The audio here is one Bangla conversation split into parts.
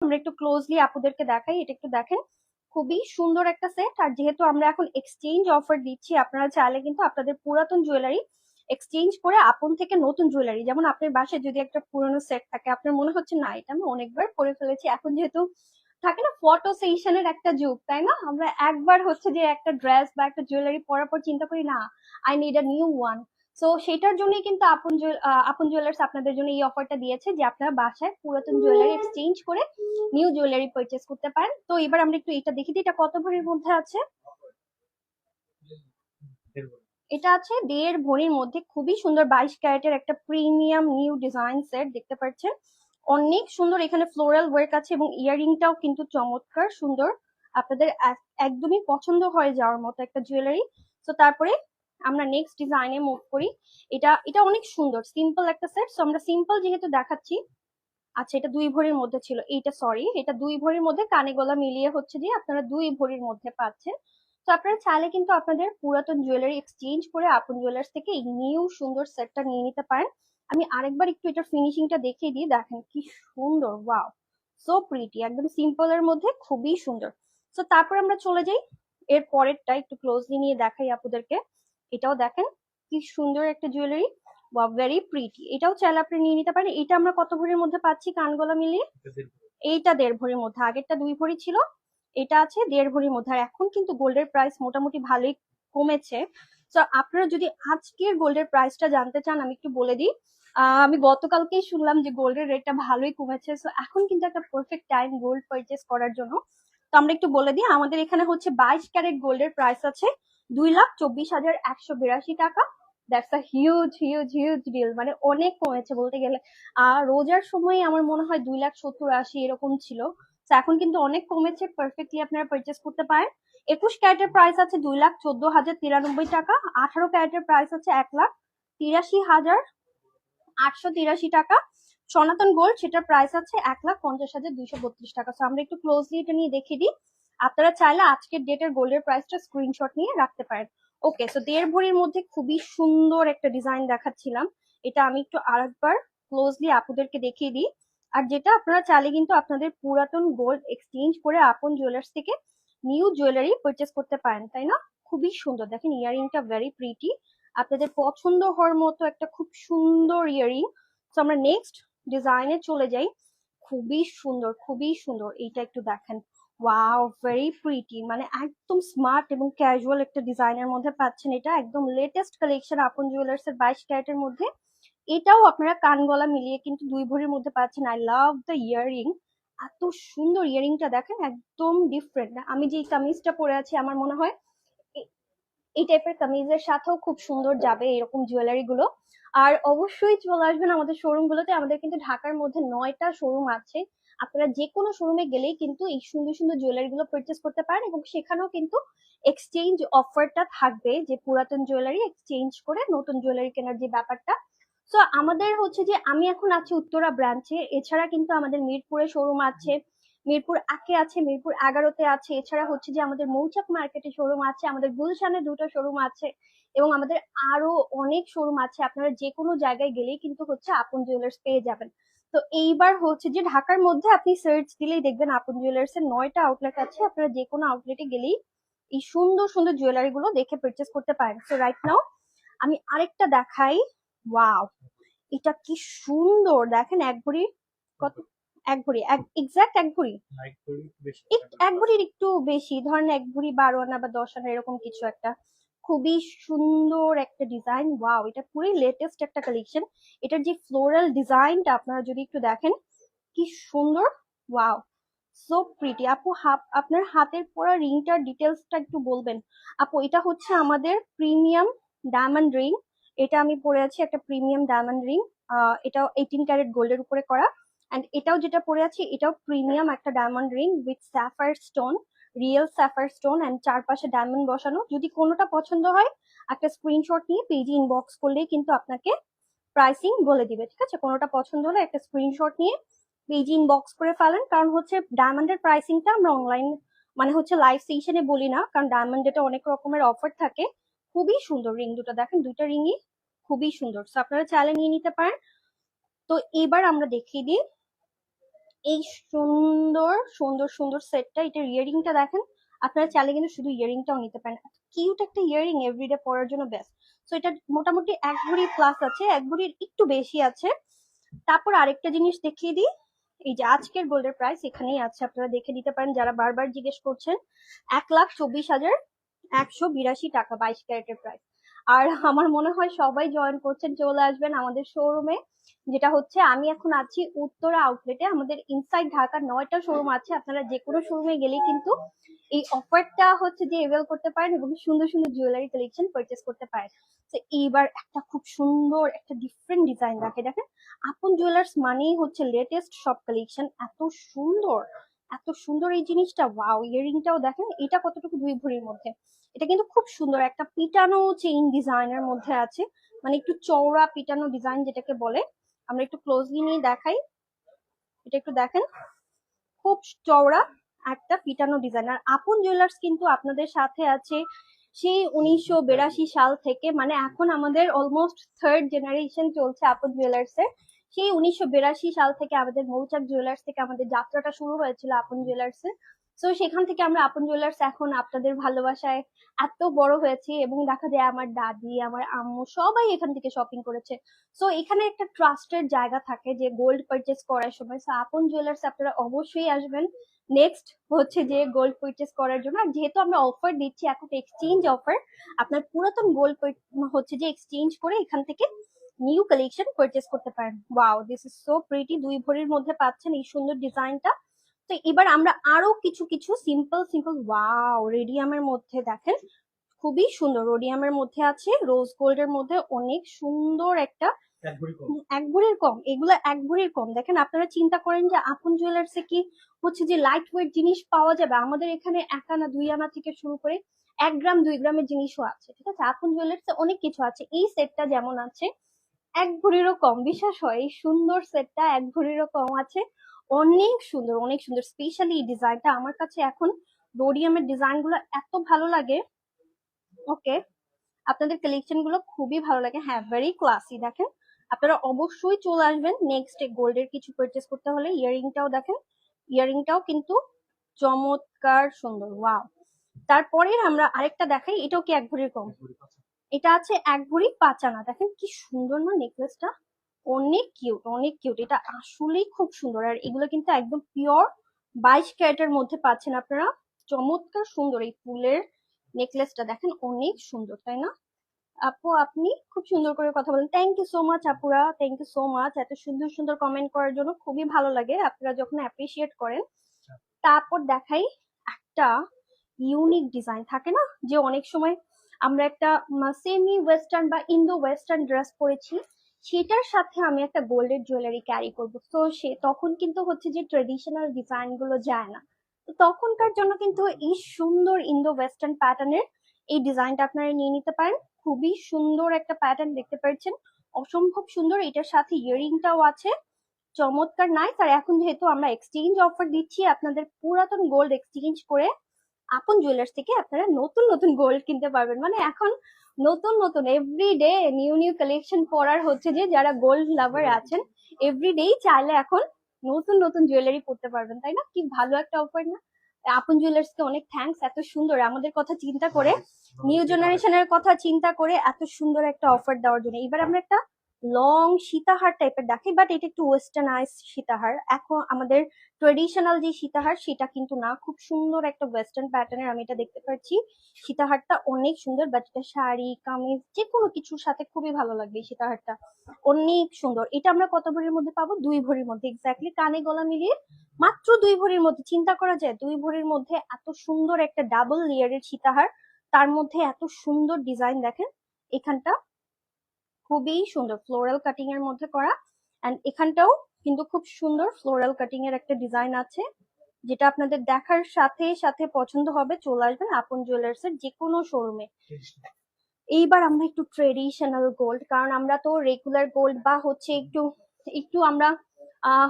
আমরা একটু ক্লোজলি আপুদেরকে দেখাই। এটা একটু দেখেন, খুবই সুন্দর একটা সেট। আর যেহেতু আমরা এখন এক্সচেঞ্জ অফার দিচ্ছি, আপনারা চাইলে কিন্তু আপনাদের পুরাতন জুয়েলারি এক্সচেঞ্জ করে আপন থেকে নতুন জুয়েলারি, যেমন আপনার বাসায় যদি একটা পুরনো সেট থাকে, আপনার মনে হচ্ছে না এটা আমি অনেকবার পরে ফেলেছি, এখন যেহেতু থাকে না ফটো সেশনের একটা যুগ, তাই না, আমরা একবার হচ্ছে যে একটা ড্রেস বা একটা জুয়েলারি পরার পর চিন্তা করি না I need a new one. So সেটার জন্যই কিন্তু আপন জুয়েলার্স আপনাদের জন্য এই অফারটা দিয়েছে যে আপনারা বাসায় পুরাতন জুয়েলারি এক্সচেঞ্জ করে নিউ জুয়েলারি পারচেজ করতে পারেন। তো এবার আমরা একটু এটা দেখি, এটা কত ভরির মধ্যে আছে। এটা আছে 1.5 ভরির মধ্যে, খুবই সুন্দর 22 ক্যারেটের একটা প্রিমিয়াম নিউ ডিজাইন সেট দেখতে পাচ্ছেন। অনেক সুন্দর, এখানে ফ্লোরাল ওয়ার্ক আছে এবং ইয়ারিংটাও কিন্তু চমৎকার সুন্দর, আপনাদের একদমই পছন্দ হয়ে যাওয়ার মতো একটা জুয়েলারি। তো তারপরে আমরা নেক্সট ডিজাইনে মুভ করি। এটা এটা অনেক সুন্দর সিম্পল একটা সেট, সো আমরা সিম্পল যেহেতু দেখাচ্ছি। আচ্ছা, এটা 2 ভরির মধ্যে ছিল, এইটা সরি, এটা 2 ভরির মধ্যে কানে গলা মিলিয়ে হচ্ছে যে আপনারা 2 ভরির মধ্যে পাচ্ছেন। তো আপনারা চাইলে কিন্তু আপনাদের পুরাতন জুয়েলারি এক্সচেঞ্জ করে আপন জুয়েলার্স থেকে এই নিউ সুন্দর সেটটা নিয়ে নিতে পারেন। আমি আরেকবার একটু এটার ফিনিশিংটা দেখিয়ে দিই, দেখেন কি সুন্দর, ওয়াও, সো প্রিটি, একদম সিম্পল এর মধ্যে খুবই সুন্দর। তো তারপর আমরা চলে যাই এর পরেরটা, একটু ক্লোজলি নিয়ে দেখাই আপুদেরকে। এটাও দেখেন কি সুন্দর একটা জুয়েলারি, ওয়াও, ভেরি প্রিটি। এটাও চাইলে আপনি নিয়ে নিতে পারেন। এটা আমরা কত ভরির মধ্যে পাচ্ছি কানগলা মিলিয়ে? এইটা 1.5 ভরির মধ্যে, আগেরটা 2 ভরি ছিল, এটা আছে 1.5 ভরির মধ্যে। আর এখন কিন্তু গোল্ডের প্রাইস মোটামুটি ভালোই কমেছে। তো আপনারা যদি আজকের গোল্ডের প্রাইসটা জানতে চান, আমি একটু বলে দিই। আমি গতকালকেই শুনলাম যে গোল্ডের রেটটা ভালোই কমেছে, সো এখন কিন্তু একটা পারফেক্ট টাইম গোল্ড পারচেস করার জন্য। তো আমরা একটু বলে দিই, আমাদের এখানে হচ্ছে 22 ক্যারেট গোল্ডের প্রাইস আছে 2,24,182 টাকা। That's a huge huge huge deal, মানে অনেক কমেছে বলতে গেলে। আর রোজার সময় আমার মনে হয় 2,70,80 এরকম ছিল। তো এখন কিন্তু অনেক কমেছে, পারফেক্টলি আপনারা পারচেস করতে পারেন। 21 ক্যারেটের প্রাইস আছে 2,14,093 টাকা। 18 ক্যারেটের প্রাইস আছে 1,83,883 টাকা। সনাতন গোল্ড সেটার প্রাইস আছে 1,50,232 টাকা। তো আমরা একটু ক্লোজলি এটা নিয়ে দেখিয়ে দিই। আপনারা চাইলে আজকের ডেটের গোল্ডের প্রাইসটা স্ক্রিনশট নিয়ে রাখতে পারেন। ওকে, সো 1.5 ভরির মধ্যে খুবই সুন্দর একটা ডিজাইন দেখাচ্ছিলাম, এটা আমি একটু আরেকবার ক্লোজলি আপুদেরকে দেখিয়ে দিই। আর যেটা আপনারা চাইলে কিন্তু আপনাদের পুরাতন গোল্ড এক্সচেঞ্জ করে আপন জুয়েলার্স থেকে নিউ জুয়েলারি পারচেস করতে পারেন, তাই না? খুবই সুন্দর, দেখেন ইয়ারিংটা ভেরি প্রিটি, আপনাদের পছন্দ হওয়ার মতো একটা খুব সুন্দর ইয়ারিং। তো আমরা নেক্সট ডিজাইনে চলে যাই। খুবই সুন্দর, খুবই সুন্দর, এইটা একটু দেখেন, ওয়াও, ভেরি প্রিটি, মানে একদম স্মার্ট এবং ক্যাজুয়াল একটা ডিজাইনের মধ্যে পাচ্ছেন। এটা একদম লেটেস্ট কালেকশন আপন জুয়েলার্স এর 22 ক্যারেটের মধ্যে। এটাও আপনারা কান গলা মিলিয়ে কিন্তু 2 ভরির মধ্যে পাচ্ছেন। আই লাভ দ্য ইয়ারিং, এত সুন্দর ইয়ারিংটা দেখেন, একদম ডিফারেন্ট। আমি যে কামিজটা পরে আছি আমার মনে হয় এই টাইপের কামিজের সাথেও খুব সুন্দর যাবে এরকম জুয়েলারি গুলো। আর অবশ্যই চলে আসবেন আমাদের শোরুম গুলোতে, আমাদের কিন্তু ঢাকার মধ্যে 9টা শোরুম আছে। আপনারা যে কোনো শোরুমে গেলেই কিন্তু এই সুন্দর সুন্দর জুয়েলারি গুলো পারচেস করতে পারেন, এবং সেখানেও কিন্তু এক্সচেঞ্জ অফারটা থাকবে, যে পুরাতন জুয়েলারি এক্সচেঞ্জ করে নতুন জুয়েলারি কেনার যে ব্যাপারটা। তো আমাদের হচ্ছে যে আমি এখন আছি উত্তরা ব্রাঞ্চে, এছাড়া কিন্তু আমাদের মিরপুরে শোরুম আছে, মিরপুর 1 আছে, মিরপুর 11-তে আছে, এছাড়া হচ্ছে যে আমাদের মৌচাক মার্কেটে শোরুম আছে, আমাদের গুলশানে 2টা শোরুম আছে, এবং আমাদের আরো অনেক শোরুম আছে। আপনারা যে কোনো জায়গায় গেলেই কিন্তু হচ্ছে আপন জুয়েলার্স পেয়ে যাবেন। তো এইবার হচ্ছে যে ঢাকার মধ্যে আপনি সার্চ দিলেই দেখবেন আপন জুয়েলার্স এর 9টা আউটলেট আছে, আপনারা যে কোনো আউটলেটে গেলেই এই সুন্দর সুন্দর জুয়েলারি গুলো দেখে পারচেস করতে পারেন। তো রাইট নাও আমি আরেকটা দেখাই, ওয়াও, এটা কি সুন্দর, দেখেন এক ভরি কত, এক ভরি, এক্সাক্ট এক ভরি, এক ভরির একটু বেশি, ধরেন এক ভরি 12 আনা বা 10 আনা এরকম কিছু একটা। খুবই সুন্দর একটা ডিজাইন, ওয়াও, এটা পুরো লেটেস্ট একটা কালেকশন। এটার যে ফ্লোরাল ডিজাইনটা আপনারা যদি একটু দেখেন কি সুন্দর, ওয়াও, সো প্রিটি। আপু আপনার হাতের পরা রিংটার ডিটেলসটা একটু বলবেন? আপু এটা হচ্ছে আমাদের প্রিমিয়াম ডায়মন্ড রিং, এটা আমি পরে আছি একটা প্রিমিয়াম ডায়মন্ড রিং। এটাও 18 ক্যারেট গোল্ডের উপরে করা। এন্ড এটাও যেটা পরে আছি এটাও প্রিমিয়াম একটা diamond ring with sapphire stone, real sapphire stone, and চারপাশে ডায়মন্ড বসানো। যদি কোনোটা পছন্দ হয় একটা স্ক্রিনশট নিয়ে পেজে ইনবক্স করলেই কিন্তু আপনাকে প্রাইসিং বলে দিবে, ঠিক আছে? কোনোটা পছন্দ হলে একটা স্ক্রিনশট নিয়ে পেজে ইনবক্স করে ফেলেন, কারণ হচ্ছে ডায়মন্ডের প্রাইসিংটা আমরা অনলাইন মানে হচ্ছে লাইভ সেশনে বলি না, কারণ ডায়মন্ডেটা অনেক রকমের অফার থাকে। খুবই সুন্দর রিং দুটো, দেখেন দুইটা রিংই খুবই সুন্দর, সো আপনারা চাইলে নিয়ে নিতে পারেন। তো এবার আমরা দেখিয়ে দিই এই সুন্দর সুন্দর সুন্দর সেটটা, এটা ইয়ারিংটা দেখেন। আপনারা চাইলে কিন্তু শুধু ইয়ারিংটাও নিতে পারেন। কিউট একটা ইয়ারিং, এভরিডে পরার জন্য বেস্ট। তো এটা মোটামুটি 1 ভরি প্লাস আছে, 1 ভরির একটু বেশি আছে। তারপর আরেকটা জিনিস দেখিয়ে দিই, এই যে আজকের গোল্ডের প্রাইস এখানেই আছে, আপনারা দেখে নিতে পারেন যারা বারবার জিজ্ঞেস করছেন। 1,24,182 টাকা 22 ক্যারেটের প্রাইস। আর আমার মনে হয় সবাই জয়েন করছেন, চলে আসবেন আমাদের শোরুমে, যেটা হচ্ছে আমি এখন আছি উত্তরা আউটলেটে। আমাদের ইনসাইড ঢাকার 9টা শোরুম আছে, আপনারা যে কোনো শোরুমে গেলেই কিন্তু এই অফারটা হচ্ছে যে এভেল করতে পারেন এবং সুন্দর সুন্দর জুয়েলারি কালেকশন পারচেস করতে পারেন। তো এইবার একটা খুব সুন্দর একটা ডিফারেন্ট ডিজাইন রাখে, দেখেন আপন জুয়েলার্স মানেই হচ্ছে লেটেস্ট সব কালেকশন। এত সুন্দর, এত সুন্দর এই জিনিসটা, ওয়াও। ইয়ারিংটাও দেখেন, এটা কতটুকু 2 ভরির মধ্যে। এটা কিন্তু খুব সুন্দর একটা পিটানো চেইন ডিজাইনের মধ্যে আছে, মানে একটু চওড়া পিটানো ডিজাইন যেটাকে বলে। আমরা একটু ক্লোজলি নিয়ে দেখাই, এটা একটু দেখেন, খুব চওড়া একটা পিটানো ডিজাইন। আর আপন জুয়েলার্স কিন্তু আপনাদের সাথে আছে সেই 1982 সাল থেকে, মানে এখন আমাদের অলমোস্ট থার্ড জেনারেশন চলছে আপন জুয়েলার্স এর। সেই 1982 সাল থেকে আমাদের মৌচাক জুয়েলার্স থেকে আমাদের যাত্রাটা শুরু হয়েছিল আপন জুয়েলার্স এর। তো সেখান থেকে আমরা আপন জুয়েলার্স এখন আপনাদের ভালোবাসায় এত বড় হয়েছি, এবং দেখা যায় আমার দাদি আমার আম্মু সবাই এখান থেকে শপিং করেছে। সো এখানে একটা ট্রাস্টের জায়গা থাকে যে গোল্ড পারচেস করার সময়। সো আপন জুয়েলার্স আপনারা অবশ্যই আসবেন নেক্সট হচ্ছে যে গোল্ড পারচেস করার জন্য। আর যেহেতু আমরা অফার দিচ্ছি এখন এক্সচেঞ্জ অফার, আপনার পুরাতন গোল্ড হচ্ছে যে এক্সচেঞ্জ করে এখান থেকে নিউ কালেকশন পারচেস করতে পারেন। Wow, this is so pretty. 2 ভরির মধ্যে পাচ্ছেন এই সুন্দর ডিজাইনটা। তো এবার আমরা আরো কিছু কিছু সিম্পল সিম্পল, ওয়াও, রেডিয়ামের মধ্যে দেখেন, খুবই সুন্দর। রোডিয়ামের মধ্যে আছে, রোজ গোল্ডের মধ্যে অনেক সুন্দর একটা 1 ভরির কম। এগুলো 1 ভরির কম। দেখেন আপনারা চিন্তা করেন যে আপন জুয়েলার্সে কি হচ্ছে যে লাইট ওয়েট জিনিস পাওয়া যাবে, আমাদের এখানে 1 আনা 2 আনা থেকে শুরু করে 1 গ্রাম 2 গ্রামের জিনিসও আছে, ঠিক আছে। আপন জুয়েলার্সে অনেক কিছু আছে, এই সেটটা যেমন আছে 1 ভরিরও কম। বিশ্বাস হয় এই সুন্দর সেটটা 1 ভরিরও কম আছে। অনেক সুন্দর, অনেক সুন্দর। স্পেশালি এই ডিজাইনটা আমার কাছে এখন রোডিয়ামের ডিজাইন গুলো এত ভালো লাগে। ওকে, আপনাদের কালেকশন গুলো খুবই ভালো লাগে, হ্যাঁ, ভেরি ক্লাসি। দেখেন আপনারা অবশ্যই চলে আসবেন নেক্সট গোল্ডের কিছু পারচেস করতে হলে। ইয়ারিংটাও দেখেন, ইয়ারিংটাও কিন্তু চমৎকার সুন্দর, ওয়াও। তারপরে আমরা আরেকটা দেখাই, এটাও কি 1 ভরির কম। এটা আছে 1 ভরি 5 আনা। দেখেন কি সুন্দর না নেকলেসটা, অনেক কিউট, অনেক কিউট। এটা আসলেই খুব সুন্দর। আর এগুলো কিন্তু একদম পিওর 22 ক্যারেটের মধ্যে পাচ্ছেন আপনারা। চমৎকার সুন্দর এই ফুলের নেকলেসটা দেখেন, অনেক সুন্দর, তাই না আপু? আপনি খুব সুন্দর করে কথা বলেন। থ্যাংক ইউ সো মাচ আপুরা, থ্যাংক ইউ সো মাচ এত সুন্দর সুন্দর কমেন্ট করার জন্য। খুবই ভালো লাগে আপনারা যখন অ্যাপ্রিসিয়েট করেন। তারপর দেখাই একটা ইউনিক ডিজাইন থাকে না, যে অনেক সময় আমরা একটা সেমি ওয়েস্টার্ন বা ইন্দো ওয়েস্টার্ন ড্রেস পরেছি, সেটার সাথে আমি একটা গোল্ডের জুয়েলারি ক্যারি করবো, তো সে তখন কিন্তু হচ্ছে যে ট্রেডিশনাল ডিজাইন গুলো যায় না। তো তখনকার জন্য কিন্তু এই সুন্দর ইন্দো ওয়েস্টার্ন প্যাটার্নের এই ডিজাইনটা আপনারা নিয়ে নিতে পারেন। খুবই সুন্দর একটা প্যাটার্ন দেখতে পাচ্ছেন, অসম্ভব সুন্দর। এটার সাথে ইয়ারিংটাও আছে, চমৎকার নাইস। আর এখন যেহেতু আমরা এক্সচেঞ্জ অফার দিচ্ছি, আপনাদের পুরাতন গোল্ড এক্সচেঞ্জ করে আপন জুয়েলার্স থেকে আপনারা নতুন নতুন গোল্ড কিনতে পারবেন। মানে এখন নতুন নতুন এভরিডে নিউ নিউ কালেকশন পরার হচ্ছে যে যারা গোল্ড লাভার আছেন, এভরিডেই চাইলে এখন নতুন নতুন জুয়েলারি পরতে পারবেন, তাই না? কি ভালো একটা অফার না? আপন জুয়েলার্স কে অনেক থ্যাঙ্কস এত সুন্দর আমাদের কথা চিন্তা করে, নিউ জেনারেশনের কথা চিন্তা করে এত সুন্দর একটা অফার দেওয়ার জন্য। এবার আমরা একটা লং সীতাহার টাইপের দেখি, বাট এটা একটু ওয়েস্টার্নাইজ সীতাহার। এখন আমাদের ট্রেডিশনাল যে সীতাহার সেটা কিন্তু না, খুব সুন্দর একটা ওয়েস্টার্ন প্যাটার্নের আমি এটা দেখতে পাচ্ছি। সীতাহারটা অনেক সুন্দর, বাট এটা শাড়ি কামিজ যে কোনো কিছুর সাথে খুবই ভালো লাগবে এই সীতাহারটা, অনেক সুন্দর। এটা আমরা কত ভরির মধ্যে পাবো? 2 ভরির মধ্যে, এক্স্যাক্টলি কানে গলা মিলিয়ে মাত্র 2 ভরির মধ্যে। চিন্তা করা যায় 2 ভরির মধ্যে এত সুন্দর একটা ডাবল লেয়ারের সীতাহার, তার মধ্যে এত সুন্দর ডিজাইন দেখেন। এখানটা খুবই সুন্দর ফ্লোরাল কাটিং এর মধ্যে করা, এন্ড এখানটাও কিন্তু খুব সুন্দর ফ্লোরাল কাটিং এর একটা ডিজাইন আছে, যেটা আপনাদের দেখার সাথে সাথে পছন্দ হবে। চলে আসবেন আপন জুয়েলার্স এর যে কোনো শোরুমে। এইবার আমরা একটু ট্রেডিশনাল গোল্ড, কারণ আমরা তো রেগুলার গোল্ড বা হচ্ছে একটু একটু আমরা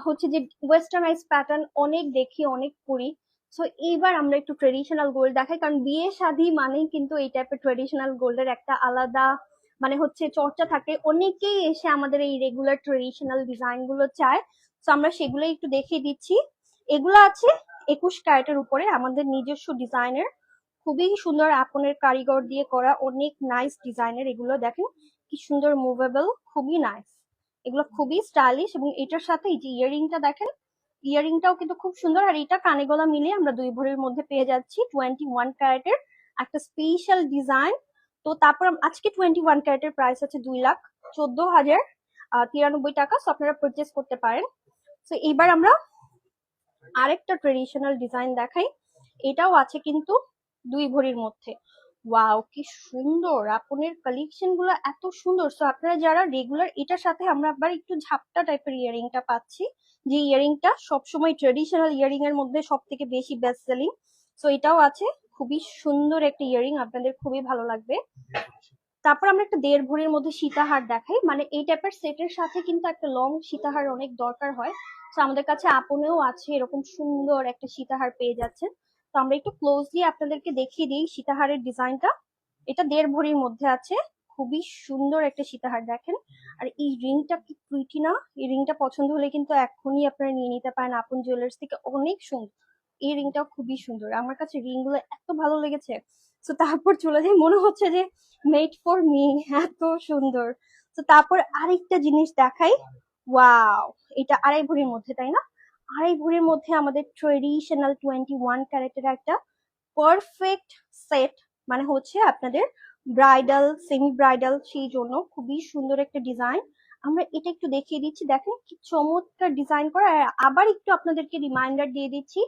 হচ্ছে যে ওয়েস্টার্নাইজ প্যাটার্ন অনেক দেখি, অনেক পরি। সো এইবার আমরা একটু ট্রেডিশনাল গোল্ড দেখাই, কারণ বিয়ে শাদী মানেই কিন্তু এই টাইপের ট্রেডিশনাল গোল্ডের একটা আলাদা মানে হচ্ছে চর্চা থাকে। অনেকেই এসে আমাদের এই রেগুলার ট্রেডিশনাল ডিজাইন গুলো চায়। তো আমরা সেগুলো একটু দেখিয়ে দিচ্ছি। এগুলো আছে 21 ক্যারেটের উপরে, আমাদের নিজস্ব ডিজাইনের, খুবই সুন্দর আপনের কারিগর দিয়ে করা, অনেক নাইস ডিজাইনের। এগুলো দেখেন কি সুন্দর মুভেবল, খুবই নাইস, এগুলো খুবই স্টাইলিশ। এবং এটার সাথে এই যে ইয়ারিংটা দেখেন, ইয়ারিংটাও কিন্তু খুব সুন্দর। আর এটা কানে গলা মিলিয়ে আমরা 2 ভরির মধ্যে পেয়ে যাচ্ছি 21 ক্যারেটের একটা স্পেশাল ডিজাইন। তো তারপর আজকে 21 ক্যারেটের প্রাইস আছে 2,14,093 টাকা। সো আপনারা পারচেস করতে পারেন। তো এইবার আমরা আরেকটা ট্রেডিশনাল ডিজাইন দেখাই, এটাও আছে কিন্তু 2 ভরির মধ্যে। ওয়াও কি সুন্দর, আপনের কালেকশন গুলো এত সুন্দর। সো আপনারা যারা রেগুলার, এটার সাথে আমরা আবার একটু ঝাপটা টাইপের ইয়ারিংটা পাচ্ছি, যে ইয়ারিংটা সবসময় ট্রেডিশনাল ইয়ারিং এর মধ্যে সব থেকে বেশি বেস্ট সেলিং। সো এটাও আছে, খুবই সুন্দর একটা ইয়ারিং, আপনাদের খুবই ভালো লাগবে। তারপর আমরা একটা 1.5 ভরির মধ্যে সীতাহার দেখাই, মানে এই টাইপের সেটের সাথে কিন্তু একটা লং সীতাহার অনেক দরকার হয়। তো আমাদের কাছে আপনেও আছে এরকম সুন্দর একটা সীতাহার পেয়ে যাচ্ছেন। তো আমরা একটু ক্লোজলি আপনাদেরকে দেখিয়ে দিই সীতাহারের ডিজাইনটা। এটা 1.5 ভরির মধ্যে আছে, খুবই সুন্দর একটা সীতাহার দেখেন। আর এই রিংটা কি প্রিটি না, এই রিংটা পছন্দ হলে কিন্তু এখনই আপনারা নিয়ে নিতে পারেন আপন জুয়েলার্স থেকে, অনেক সুন্দর। এই রিংটাও খুবই সুন্দর, আমার কাছে রিং গুলো এত ভালো লেগেছে। তো তারপর চলে যাই, মনে হচ্ছে যে মেড ফর মি, এত সুন্দর। তো তারপর আরেকটা জিনিস দেখাই, ওয়াও, এটা 2.5 ভরির মধ্যে, তাই না? 2.5 ভরির মধ্যে আমাদের ট্রেডিশনাল 21 ক্যারেটের একটা পারফেক্ট সেট, মানে হচ্ছে আপনাদের ব্রাইডাল সেমি ব্রাইডাল, সেই জন্য খুবই সুন্দর একটা ডিজাইন। আমরা এটা একটু দেখিয়ে দিচ্ছি, দেখেন কি চমৎকার ডিজাইন করা। আর আবার একটু আপনাদেরকে রিমাইন্ডার দিয়ে দিচ্ছি,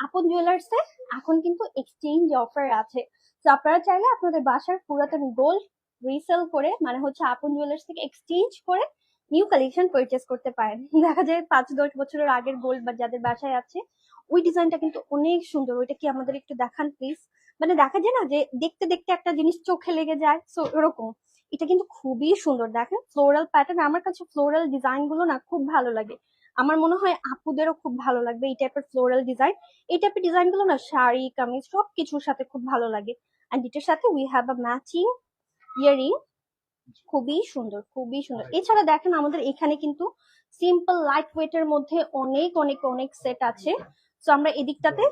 আপন জুয়েলার্সে এখন কিন্তু এক্সচেঞ্জ অফার আছে। তো আপনারা চাইলে আপনাদের বাসার পুরাতন গোল্ড রিসেল করে, মানে হচ্ছে আপন জুয়েলার্স থেকে এক্সচেঞ্জ করে নিউ কালেকশন পারচেস করতে পারেন। দেখা যায় 5-10 বছরের আগের গোল্ড বা যাদের বাসায় আছে, ওই ডিজাইনটা কিন্তু অনেক সুন্দর। ওইটা কি আমাদের একটু দেখান প্লিজ। মানে দেখা যায় না যে দেখতে দেখতে একটা জিনিস চোখে লেগে যায়, সো এরকম। এটা কিন্তু খুবই সুন্দর, দেখেন ফ্লোরাল প্যাটার্ন। আমার কাছে ফ্লোরাল ডিজাইন গুলো না খুব ভালো লাগে, আমার মনে হয় আপুদেরও খুব ভালো লাগবে এই টাইপের ফ্লোরাল ডিজাইন। এই টাইপের ডিজাইন গুলো না শাড়ি কামিজ সব কিছুর সাথে খুব ভালো লাগে। এন্ড এটার সাথে we have a matching earring, খুবই সুন্দর, খুবই সুন্দর। এছাড়া দেখেন আমাদের এখানে কিন্তু সিম্পল লাইট ওয়েট এর মধ্যে অনেক অনেক অনেক সেট আছে। তো আমরা এদিকটাতে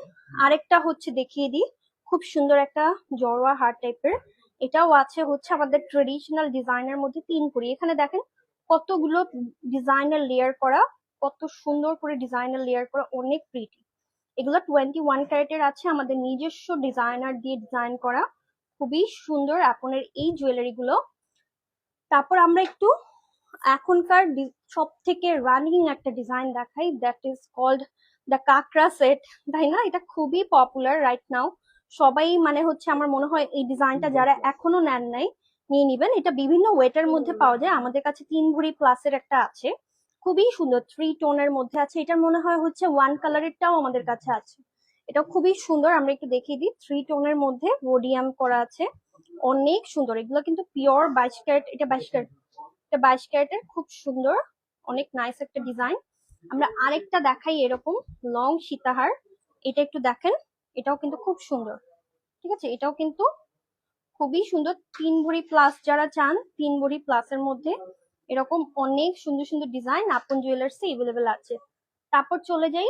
আরেকটা হচ্ছে দেখিয়ে দিই, খুব সুন্দর একটা জড়োয়া হার টাইপের, এটাও আছে হচ্ছে আমাদের ট্রেডিশনাল ডিজাইনের মধ্যে 3 ভরি। এখানে দেখেন কতগুলো ডিজাইনার লেয়ার করা, কত সুন্দর করে ডিজাইনার লেয়ার করা, অনেক প্রিটি। এগুলো 21 ক্যারেটের আছে, আমাদের নিজস্ব ডিজাইনার দিয়ে ডিজাইন করা, খুবই সুন্দর আপনার এই জুয়েলারি গুলো। তারপর আমরা একটু এখনকার সব থেকে রানিং একটা ডিজাইন দেখাই, দ্যাট ইজ কল্ড দ্য কাকড়া সেট, তাই না? এটা খুবই পপুলার রাইট নাও, সবাই মানে হচ্ছে আমার মনে হয় এই ডিজাইনটা যারা এখনো নেন নাই নিয়ে নিবেন। এটা বিভিন্ন ওয়েটের মধ্যে পাওয়া যায়, আমাদের কাছে 3 ভরি প্লাসের একটা আছে, খুবই সুন্দর 3 টোনের মধ্যে আছে। এটা মনে হয় হচ্ছে 1 কালারেরটাও আমাদের কাছে আছে, এটা খুবই সুন্দর। আমরা একটু দেখিয়ে দিই, 3 টোনের মধ্যে রোডিয়াম করা আছে, অনেক সুন্দর। এগুলো কিন্তু পিওর 22 ক্যারেট, এটা 22 ক্যারেট, এটা 22 ক্যারেটের, খুব সুন্দর, অনেক নাইস একটা ডিজাইন। আমরা আরেকটা দেখাই এরকম লং সীতাহার, এটা একটু দেখেন, এটাও কিন্তু খুব সুন্দর, ঠিক আছে? এটাও কিন্তু খুবই সুন্দর। 3 ভরি প্লাস যারা চান, 3 ভরি প্লাসের মধ্যে এরকম অনেক সুন্দর সুন্দর ডিজাইন আপন জুয়েলার্সে এভেলেবেল আছে। তারপর চলে যাই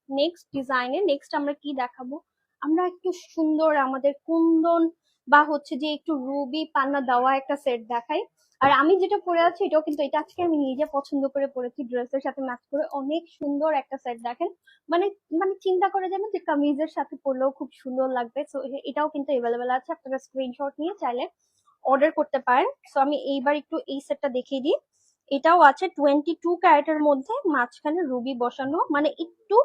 নেক্সট ডিজাইনে। নেক্সট আমরা কি দেখাবো, আমরা একটু সুন্দর আমাদের কুন্দন বা হচ্ছে যে একটু রুবি পান্না দেওয়া একটা সেট দেখাই। আর আমি যেটা পরে আছি এটাও কিন্তু, এটা আজকে আমি নিজে পছন্দ করে পরেছি, ড্রেসের সাথে ম্যাচ করে, অনেক সুন্দর একটা সেট দেখেন। মানে মানে চিন্তা করে যাবেন যে কামিজের সাথে পরলেও খুব সুন্দর লাগবে। সো এটাও কিন্তু এভেলেবেল আছে, আপনারা স্ক্রিনশট নিয়ে চাইলে অর্ডার করতে পারেন। সো আমি এইবার একটু এই সেটটা দেখিয়ে দিই, এটাও আছে 22 ক্যারেটের মধ্যে, মাঝখানে রুবি বসানো, মানে একটু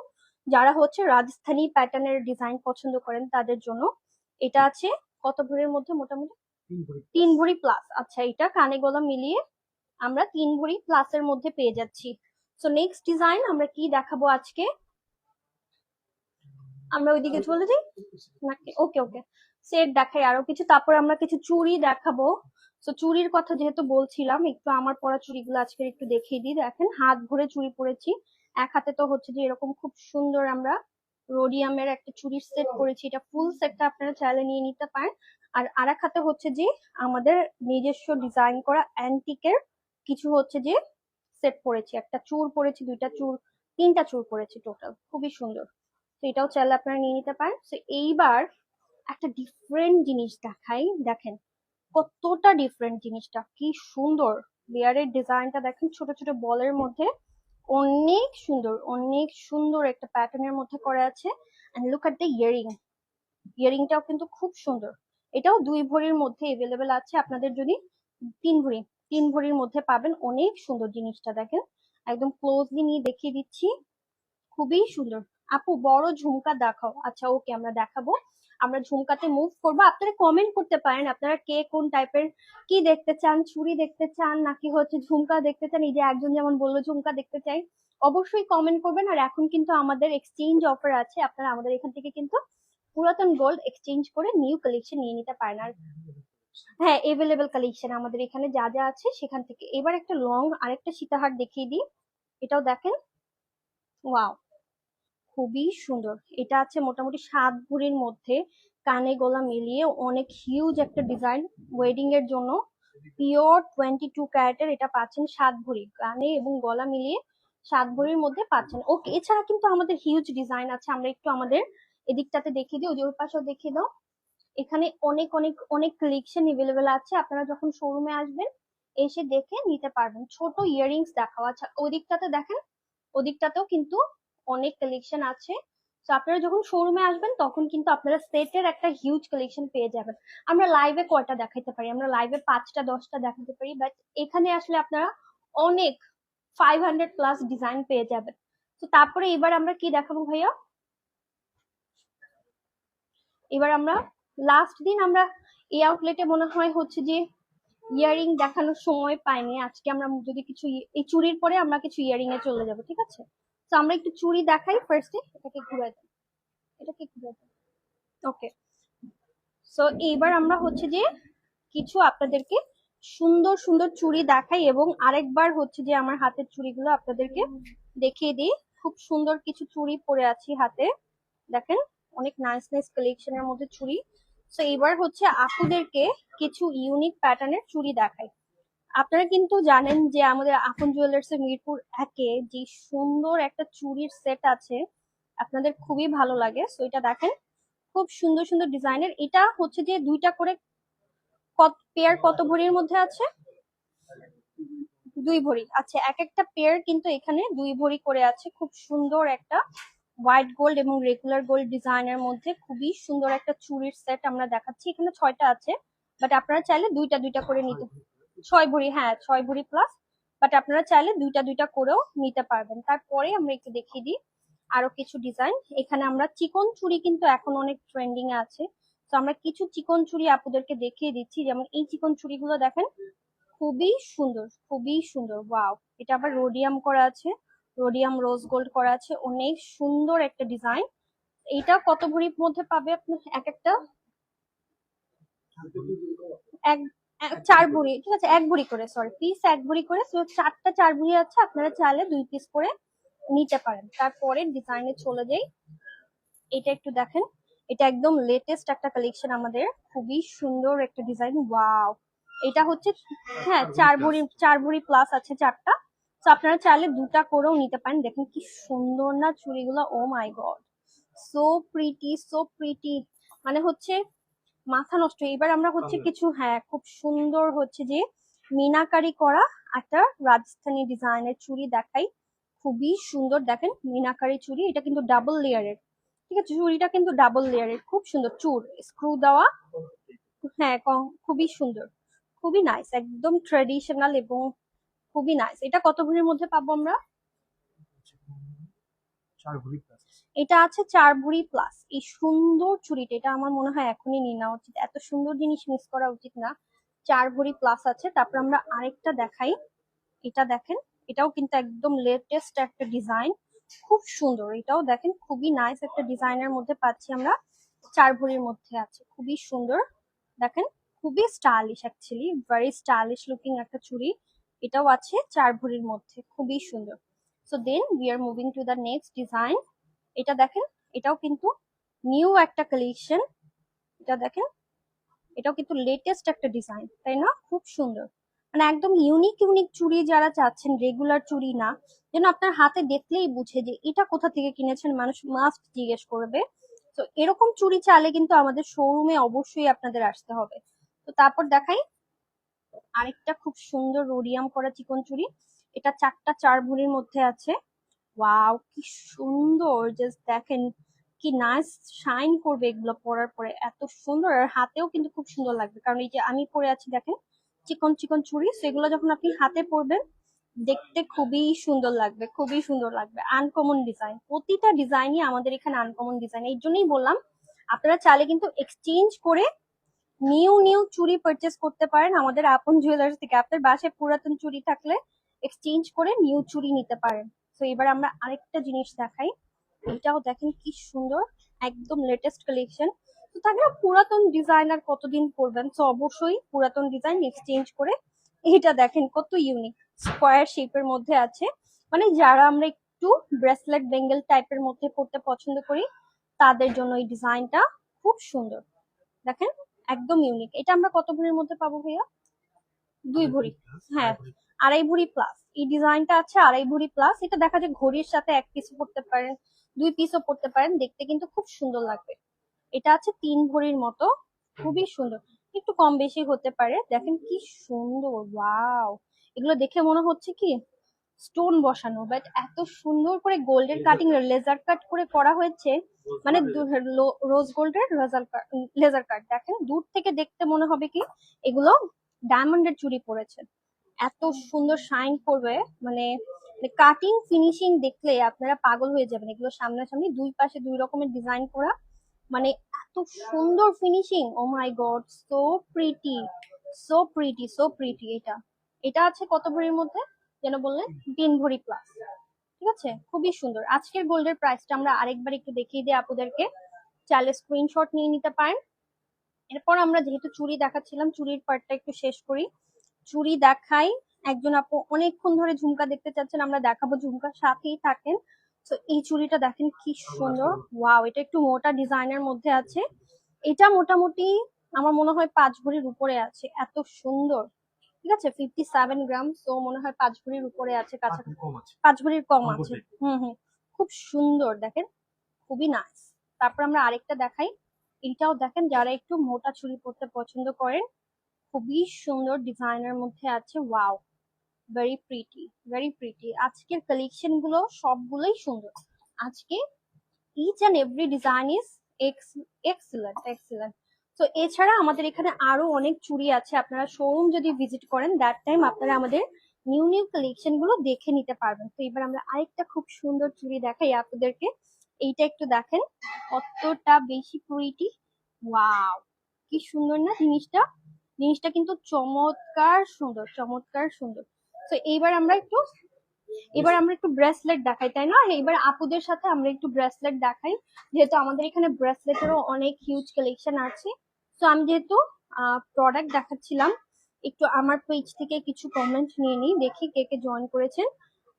যারা হচ্ছে রাজস্থানী প্যাটার্নের ডিজাইন পছন্দ করেন তাদের জন্য। এটা আছে কত ভরির মধ্যে? মোটামুটি 3 ভরি প্লাস। আচ্ছা, এটা কানে গলা মিলিয়ে আমরা 3 ভরি প্লাসের মধ্যে পেয়ে যাচ্ছি। সো নেক্সট ডিজাইন আমরা কি দেখাবো আজকে, আমরা ওইদিকে চলে যাই নাকি? ওকে ওকে, সেট দেখাই আরো কিছু, তারপর আমরা কিছু চুড়ি দেখাবো। তো চুড়ির কথা যেহেতু বলছিলাম, একটু আমার পরা চুড়িগুলো আজকে একটু দেখিয়ে দিই। দেখেন হাত ভরে চুড়ি পরেছি, এক হাতে তো হচ্ছে যে এরকম খুব সুন্দর আমরা রোডিয়ামের একটা চুড়ির সেট করেছি, এটা ফুল সেটটা আপনারা চাইলে নিয়ে নিতে পারেন। আর আরেক হাতে হচ্ছে যে আমাদের নিজস্ব ডিজাইন করা অ্যান্টিকের কিছু হচ্ছে যে সেট পরেছি, একটা চূড় পরেছি, দুইটা চূড় 3টা চুর করেছি টোটাল, খুবই সুন্দর। তো এটাও চাইলে আপনারা নিয়ে নিতে পারেন। তো এইবার একটা ডিফারেন্ট জিনিস দেখাই, দেখেন কতটা ডিফারেন্ট জিনিসটা, কি সুন্দর। লেয়ারের ডিজাইনটা দেখেন, ছোট ছোট বলের মধ্যে, অনেক সুন্দর, অনেক সুন্দর একটা প্যাটার্নের মধ্যে করা আছে। And look at the earring, ইয়ারিংটাও কিন্তু খুব সুন্দর। এটাও 2 ভরির মধ্যে এভেলেবেল আছে, আপনাদের যদি 3 ভরি, 3 ভরির মধ্যে পাবেন। অনেক সুন্দর জিনিসটা দেখেন, একদম ক্লোজলি নিয়ে দেখিয়ে দিচ্ছি, খুবই সুন্দর। আপু বড় ঝুমকা দেখাও। আচ্ছা ওকে, আমরা দেখাবো। আমরা ঝুমকাতে মুভ করবো, আপনারা কমেন্ট করতে পারেন আপনারা কে কোন টাইপের কি দেখতে চান, চুড়ি দেখতে চান নাকি হচ্ছে ঝুমকা দেখতে চান। এই যে একজন যেমন বললো ঝুমকা দেখতে চাই, অবশ্যই কমেন্ট করবেন। আর এখন কিন্তু আমাদের এক্সচেঞ্জ অফার আছে, আপনারা আমাদের এখান থেকে কিন্তু পুরাতন গোল্ড এক্সচেঞ্জ করে নিউ কালেকশন নিয়ে নিতে পারেন। আর হ্যাঁ, এভেলেবেল কালেকশন আমাদের এখানে যা যা আছে সেখান থেকে। এবার একটা লং আরেকটা সীতাহার দেখিয়ে দিই, এটাও দেখেন, ওয়াও, খুবই সুন্দর। এটা আছে মোটামুটি 7 ভরির মধ্যে, কানে গলা মিলিয়ে অনেক হিউজ একটা ডিজাইন। ওয়েডিং এর জন্য পিওর 22 ক্যারেটের এটা পাচ্ছেন 7 ভরি, কানে এবং গলা মিলিয়ে 7 ভরির মধ্যে পাচ্ছেন। ওকে, এছাড়া কিন্তু আমাদের হিউজ ডিজাইন আছে। আমরা একটু আমাদের এদিকটাতে দেখিয়ে দিই, ওই যে ওই পাশেও দেখিয়ে দাও। এখানে অনেক অনেক অনেক কালেকশন এভেলেবেল আছে, আপনারা যখন শোরুমে আসবেন এসে দেখে নিতে পারবেন। ছোট ইয়াররিংস দেখাও। আচ্ছা ওই দিকটাতে দেখেন, ওদিকটাতেও কিন্তু অনেক কালেকশন আছে। তো আপনারা যখন শোরুমে আসবেন তখন কিন্তু আপনারা সেটের একটা হিউজ কালেকশন পেয়ে যাবেন। আমরা লাইভে কয়টা দেখাইতে পারি, আমরা লাইভে 5টা 10টা দেখাতে পারি, বাট এখানে আসলে আপনারা অনেক 500+ ডিজাইন পেয়ে যাবেন। তো তারপরে এবার আমরা কি দেখাবো ভাইয়া, এবার আমরা লাস্ট দিন আমরা এই আউটলেটে মনে হয় হচ্ছে যে ইয়ারিং দেখানোর সময় পাইনি। আজকে আমরা যদি কিছু এই চুড়ির পরে আমরা কিছু ইয়ারিং এ চলে যাব, ঠিক আছে? তো আমরা একটু চুড়ি দেখাই ফার্স্টে, এটাকে ঘুরে দেন, এটাকে ঘুরে দেন। ওকে, সো এইবার আমরা হচ্ছে যে কিছু আপনাদেরকে সুন্দর সুন্দর চুড়ি দেখাই, এবং আরেকবার হচ্ছে যে আমার হাতের চুড়িগুলো আপনাদেরকে দেখিয়ে দিই। খুব সুন্দর কিছু চুড়ি পরে আছি হাতে, দেখেন অনেক নাইস নাইস কালেকশনের মধ্যে চুড়ি। তো এবার হচ্ছে আপুদেরকে কিছু ইউনিক প্যাটার্নের চুড়ি দেখাই। আপনারা কিন্তু জানেন যে আমাদের আপন জুয়েলার্স এর মিরপুর 1-এ যে সুন্দর একটা চুড়ির সেট আছে, আপনাদের খুবই ভালো লাগে। সো এটা দেখেন, খুব সুন্দর সুন্দর ডিজাইনের। এটা হচ্ছে যে 2টা করে কত পেয়ার, কত ভরির মধ্যে আছে? 2 ভরি। আচ্ছা, এক একটা পেয়ার কিন্তু এখানে 2 ভরি করে আছে। খুব সুন্দর একটা হোয়াইট গোল্ড এবং রেগুলার গোল্ড ডিজাইনের মধ্যে খুবই সুন্দর একটা চুড়ির সেট আমরা দেখাচ্ছি। এখানে 6টা আছে, বাট আপনারা চাইলে দুইটা দুইটা করে নিতে, 6 ভরি, হ্যাঁ 6 ভরি প্লাস, বাট আপনারা চাইলে দুইটা দুইটা করেও নিতে পারবেন। তারপরে আমরা একটু দেখিয়ে দিই আরো কিছু ডিজাইন। এখানে আমরা চিকন চুড়ি কিন্তু এখন অনেক ট্রেন্ডিং এ আছে, তো আমরা কিছু চিকন চুড়ি আপুদেরকে দেখিয়ে দিচ্ছি। যেমন এই চিকন চুড়িগুলো দেখেন, খুবই সুন্দর, খুবই সুন্দর। ওয়াও, এটা আবার রোডিয়াম করা আছে, রোডিয়াম রোজ গোল্ড করা আছে, অনেক সুন্দর একটা ডিজাইন। এইটা কত ভরির মধ্যে পাবে আপনি এক একটা? এক 4 ভরি, ঠিক আছে, 1 ভরি করে, সরি পিস 1 ভরি করে। তো 4টা 4 ভরি আছে, আপনারা চাইলে 2 পিস করে নিতে পারেন। তারপরে ডিজাইনে চলে যাই, এটা একটু দেখেন, এটা একদম লেটেস্ট একটা কালেকশন আমাদের, খুবই সুন্দর একটা ডিজাইন। ওয়াও, এটা হচ্ছে, হ্যাঁ 4 ভরি প্লাস আছে 4টা। তো আপনারা চাইলে 2টা করেও নিতে পারেন। দেখেন কি সুন্দর না চুড়িগুলো, oh my God, so pretty, so pretty, মানে হচ্ছে মাথা নষ্ট। এবার আমরা হচ্ছে কিছু, হ্যাঁ খুব সুন্দর হচ্ছে যে মিনাকারি করা একটা রাজস্থানী ডিজাইনের চুড়ি দেখাই, খুবই সুন্দর। দেখেন মিনাকারি চুড়ি, এটা কিন্তু ডাবল লেয়ারের, ঠিক আছে, চুড়িটা কিন্তু ডাবল লেয়ারের, খুব সুন্দর চুর স্ক্রু দেওয়া। হ্যাঁ খুবই সুন্দর, খুবই নাইস, একদম ট্রেডিশনাল এবং খুবই নাইস। এটা কত ভরির মধ্যে পাবো আমরা? এটা আছে 4 ভরি প্লাস। এই সুন্দর চুড়িটা, এটা আমার মনে হয় এখনই নিয়ে নেওয়া উচিত, এত সুন্দর জিনিস মিস করা উচিত না। 4 ভরি প্লাস আছে। তারপর আমরা আরেকটা দেখাই, এটা দেখেন, এটাও কিন্তু একদম লেটেস্ট একটা ডিজাইন, খুব সুন্দর। এটাও দেখেন খুবই নাইস একটা ডিজাইনের মধ্যে পাচ্ছি আমরা, 4 ভরির মধ্যে আছে, খুবই সুন্দর। দেখেন খুবই stylish, actually very stylish looking একটা চুড়ি। এটাও আছে 4 ভরির মধ্যে, খুবই সুন্দর। So then we are moving to the next design. এটা দেখেন, এটাও কিন্তু নিউ একটা কালেকশন। এটা দেখেন, এটাও কিন্তু লেটেস্ট একটা ডিজাইন, তাই না? খুব সুন্দর, মানে একদম ইউনিক ইউনিক চুড়ি যারা চাচ্ছেন, রেগুলার চুড়ি না, যেন আপনার হাতে দেখলেই বুঝে যে এটা কোথা থেকে কিনেছেন, মানুষ মাস্ট জিজ্ঞেস করবে। তো এরকম চুড়ি চাইলে কিন্তু আমাদের শোরুমে অবশ্যই আপনাদের আসতে হবে। তো তারপর দেখাই আরেকটা খুব সুন্দর রোডিয়াম করা চিকন চুড়ি। এটা 4টা 4 ভরির মধ্যে আছে। ওয়াও কি সুন্দর, জাস্ট দেখেন কি নাইস শাইন করবে এগুলো পরার পরে, এত সুন্দর। আর হাতেও কিন্তু খুব সুন্দর লাগবে, কারণ এই যে আমি পরে আছি দেখেন চিকন চিকন চুড়ি, সেগুলো যখন আপনি হাতে পরবেন দেখতে খুবই সুন্দর লাগবে, খুবই সুন্দর লাগবে। আনকমন ডিজাইন, প্রতিটা ডিজাইনই আমাদের এখানে আনকমন ডিজাইন। এই জন্যই বললাম আপনারা চাইলে কিন্তু এক্সচেঞ্জ করে নিউ নিউ চুড়ি পারচেস করতে পারেন আমাদের আপন জুয়েলার্স থেকে। আপনার বাসায় পুরাতন চুড়ি থাকলে এক্সচেঞ্জ করে নিউ চুড়ি নিতে পারেন। তো এবার আমরা আরেকটা জিনিস দেখাই, এটাও দেখেন কি সুন্দর, একদম লেটেস্ট কালেকশন। তো তাহলে পুরাতন ডিজাইন আর কতদিন পরবেন, তো অবশ্যই পুরাতন ডিজাইন এক্সচেঞ্জ করে। এটা দেখেন কত ইউনিক, স্কোয়ার শেপের মধ্যে আছে। মানে যারা আমরা একটু ব্রেসলেট বেঙ্গেল টাইপের মধ্যে পড়তে পছন্দ করি তাদের জন্য এই ডিজাইনটা খুব সুন্দর। দেখেন একদম ইউনিক। এটা আমরা কত ভরির মধ্যে পাবো ভাইয়া? 2 ভরি। হ্যাঁ, 2.5 ভরি প্লাস। এই ডিজাইনটা আছে 2.5 ভরি প্লাস। এটা দেখা যায় ঘড়ির সাথে 1 পিসও পড়তে পারেন, 2 পিসও পড়তে পারেন, দেখতে কিন্তু খুব সুন্দর লাগবে। এটা আছে 3 ভরির মতো, খুবই সুন্দর। একটু কম বেশি হতে পারে। দেখেন কি সুন্দর, ওয়াও। এগুলো দেখে মনে হচ্ছে কি স্টোন বসানো, বাট এত সুন্দর করে গোল্ডের কাটিং লেজার কাট করে করা হয়েছে। মানে রোজ গোল্ডের লেজার কাট, দেখেন দূর থেকে দেখতে মনে হবে কি এগুলো ডায়মন্ডের চুড়ি পরেছে, এত সুন্দর শাইন করবে। মানে কাটিং ফিনিশিং দেখলে আপনারা পাগল হয়ে যাবেন। এগুলো সামনাসামনি 2 পাশে 2 রকমের ডিজাইন করা, মানে এত সুন্দর finishing. Oh my God, so pretty, so pretty, so pretty. এটা এটা আছে কত ভরির মধ্যে যেন বললেন? 3 ভরি প্লাস। ঠিক আছে, খুবই সুন্দর। আজকের গোল্ডের প্রাইসটা আমরা আরেকবার একটু দেখিয়ে দিই আপনাদেরকে, চাইলে স্ক্রিনশট নিয়ে নিতে পারেন। এরপর আমরা যেহেতু চুড়ি দেখাচ্ছিলাম, চুড়ির পার্টটা একটু শেষ করি। চুড়ি দেখাই, একজন আপু অনেকক্ষণ ধরে ঝুমকা দেখতে চাচ্ছেন, আমরা দেখাবো ঝুমকা, সাথেই থাকেন। তো এই চুড়িটা দেখেন কি সুন্দর, ওয়াও। এটা একটু মোটা ডিজাইনের মধ্যে আছে। এটা মোটামুটি আমার মনে হয় 5 ভরির উপরে আছে, এত সুন্দর। ঠিক আছে, 57 গ্রাম, তো মনে হয় 5 ভরির উপরে আছে, কাছাকাছি 5 ভরির কম আছে। হুম হুম, খুব সুন্দর দেখেন, খুবই নাইস। তারপর আমরা আরেকটা দেখাই, এইটাও দেখেন যারা একটু মোটা চুড়ি পরতে পছন্দ করেন, খুবই সুন্দর ডিজাইনের মধ্যে আছে। Wow, very pretty, very pretty. আজকের কালেকশন গুলো সবগুলোই সুন্দর। আজকে each and every design is excellent, excellent. তো এছাড়া আমাদের এখানে আরো অনেক চুড়ি আছে, আপনারা শোরুম যদি ভিজিট করেন দ্যাট টাইম আপনারা আমাদের নিউ নিউ কালেকশন গুলো দেখে নিতে পারবেন। তো এবার আমরা আরেকটা খুব সুন্দর চুড়ি দেখাই আপনাদেরকে। এইটা একটু দেখেন কতটা বেশি প্রিটি, ওয়াও কি সুন্দর না জিনিসটা। জিনিসটা কিন্তু চমৎকার সুন্দর, চমৎকার সুন্দর। তো এবার আমরা একটু ব্রেসলেট দেখাই, তাই না? এবার আপুদের সাথে আমরা একটু ব্রেসলেট দেখাই, যেহেতু আমাদের এখানে ব্রেসলেটেরও অনেক হিউজ কালেকশন আছে। তো আমি যেহেতু প্রোডাক্ট দেখাচ্ছিলাম, একটু আমার পেজ থেকে কিছু কমেন্ট নিয়ে নিই, দেখি কে কে জয়েন করেছেন।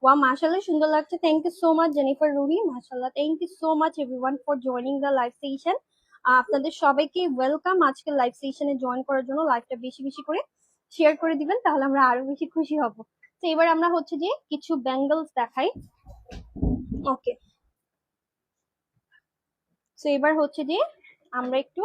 ওয়া মাশাআল্লাহ, সুন্দর লাগছে। Thank you so much Jennifer Ruhi, মাশাআল্লাহ। Thank you so much everyone for joining the live session. আপনাদের সবাইকে ওয়েলকাম আজকে লাইভ সেশনে জয়েন করার জন্য। লাইভটা বেশি বেশি করে শেয়ার করে দিবেন, তাহলে আমরা আরো বেশি খুশি হব। তো এবার আমরা হচ্ছে যে কিছু ব্যাঙ্গলস দেখাই। ওকে, তো এবার হচ্ছে যে আমরা একটু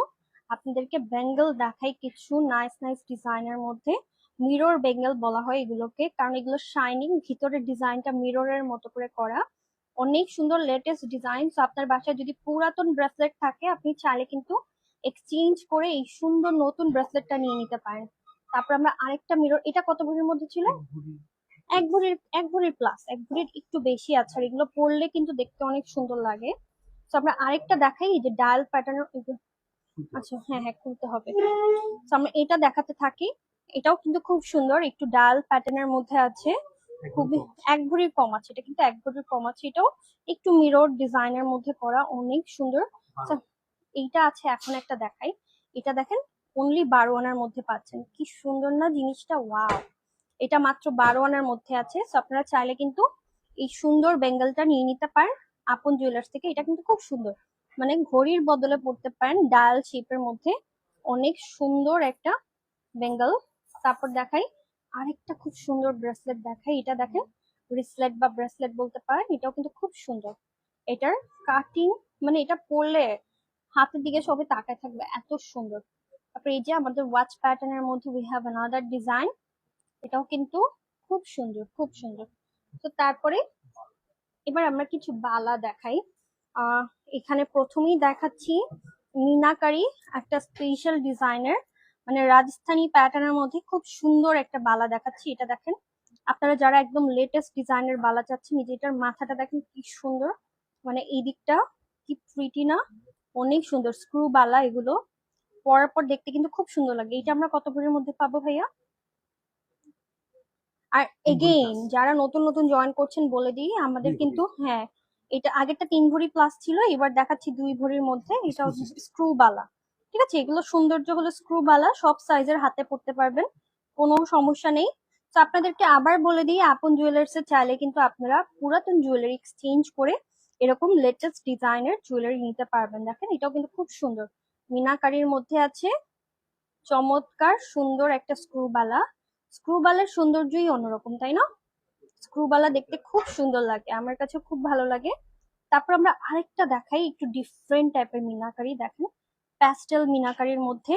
আপনাদেরকে ব্যাঙ্গেল দেখাই, কিছু নাইস নাইস ডিজাইনের মধ্যে। মিরর ব্যাঙ্গেল বলা হয় এগুলোকে, কারণ এগুলো শাইনিং, ভিতরের ডিজাইনটা মিররের মতো করে করা, অনেক সুন্দর লেটেস্ট ডিজাইন। তো আপনার বাসায় যদি পুরাতন ব্রেসলেট থাকে আপনি চাইলে কিন্তু এক্সচেঞ্জ করে এই সুন্দর নতুন ব্রেসলেটটা নিয়ে নিতে পারেন। তারপর আমরা আরেকটা মিরর, এটা কত ভরির মধ্যে ছিল? 1 ভরির প্লাস, 1 ভরির একটু বেশি আছে। আর এগুলো পরলে কিন্তু দেখতে অনেক সুন্দর লাগে। তো আমরা আরেকটা দেখাই, এই যে ডায়াল প্যাটার্ন। আচ্ছা হ্যাঁ হ্যাঁ, খুলতে হবে। তো আমরা এটা দেখাতে থাকি। এটাও কিন্তু খুব সুন্দর, একটু ডায়াল প্যাটার্নের মধ্যে আছে, খুবই 1 ভরির কম আছে। এটা কিন্তু 1 ভরির কম আছে। এটাও একটু মিরর ডিজাইনের মধ্যে করা, অনেক সুন্দর। তো এইটা আছে, এখন একটা দেখাই। এটা দেখেন অনলি 12 আনার মধ্যে পাচ্ছেন, কি সুন্দর না জিনিসটা, ওয়াও। এটা মাত্র 12 আনার মধ্যে আছে। তো আপনারা চাইলে কিন্তু এই সুন্দর বেঙ্গলটা নিয়ে নিতে পারেন আপন জুয়েলার্স থেকে। এটা কিন্তু খুব সুন্দর, মানে ঘড়ির বদলে পড়তে পারেন, ডায়াল শেপের মধ্যে, অনেক সুন্দর একটা বেঙ্গল। তারপর দেখাই আরেকটা খুব সুন্দর ব্রেসলেট দেখাই, এটা দেখেন, রিসলেট বা ব্রেসলেট বলতে পারেন, এটাও কিন্তু খুব সুন্দর। এটার কাটিং, মানে এটা পরলে হাতের দিকে সবাই তাকায় থাকবে, এত সুন্দর। তারপরে এই যে আমাদের ওয়াচ প্যাটার্নের মধ্যে উই হ্যাভ অ্যানাদার ডিজাইন, এটাও কিন্তু খুব সুন্দর, খুব সুন্দর। তো তারপরে এবার আমরা কিছু বালা দেখাই। আহ এখানে প্রথমেই দেখাচ্ছি মিনাকারি, একটা স্পেশাল ডিজাইনের, মানে রাজস্থানি প্যাটার্নের মধ্যে খুব সুন্দর একটা বালা দেখাচ্ছি। এটা দেখেন, আপনারা যারা একদম লেটেস্ট ডিজাইনের বালা চাচ্ছেন, এই যে এটার মাথাটা দেখেন কি সুন্দর, মানে এই দিকটা কি প্রিটি না, অনেক সুন্দর স্ক্রু বালা এগুলো। পরার পর দেখতে কিন্তু খুব সুন্দর লাগে। এটা আমরা কত ভরির মধ্যে পাবো ভাইয়া? আর এগেইন যারা নতুন নতুন জয়েন করছেন বলে দিই, আমাদের কিন্তু হ্যাঁ, এটা আগেরটা 3 ভরি প্লাস ছিল, এবার দেখাচ্ছি 2 ভরির মধ্যে। এটা স্ক্রু বালা, ঠিক আছে। এগুলো সৌন্দর্য হলো স্ক্রু বালা, সব সাইজের হাতে পড়তে পারবেন, কোনো সমস্যা নেই। তো আপনাদেরকে আবার বলে দিই, আপন জুয়েলার্স এর চাইলে কিন্তু আপনারা পুরাতন জুয়েলারি এক্সচেঞ্জ করে এরকম লেটেস্ট ডিজাইনের জুয়েলারি নিতে পারবেন। দেখেন এটাও কিন্তু খুব সুন্দর, মিনাকারির মধ্যে আছে, চমৎকার সুন্দর একটা স্ক্রু বালা। স্ক্রু বালার সৌন্দর্যই অন্যরকম, তাই না? স্ক্রু বালা দেখতে খুব সুন্দর লাগে, আমার কাছে খুব ভালো লাগে। তারপর আমরা আরেকটা দেখাই, একটু ডিফারেন্ট টাইপের মিনাকারি। দেখেন প্যাস্টেল মিনাকারির মধ্যে।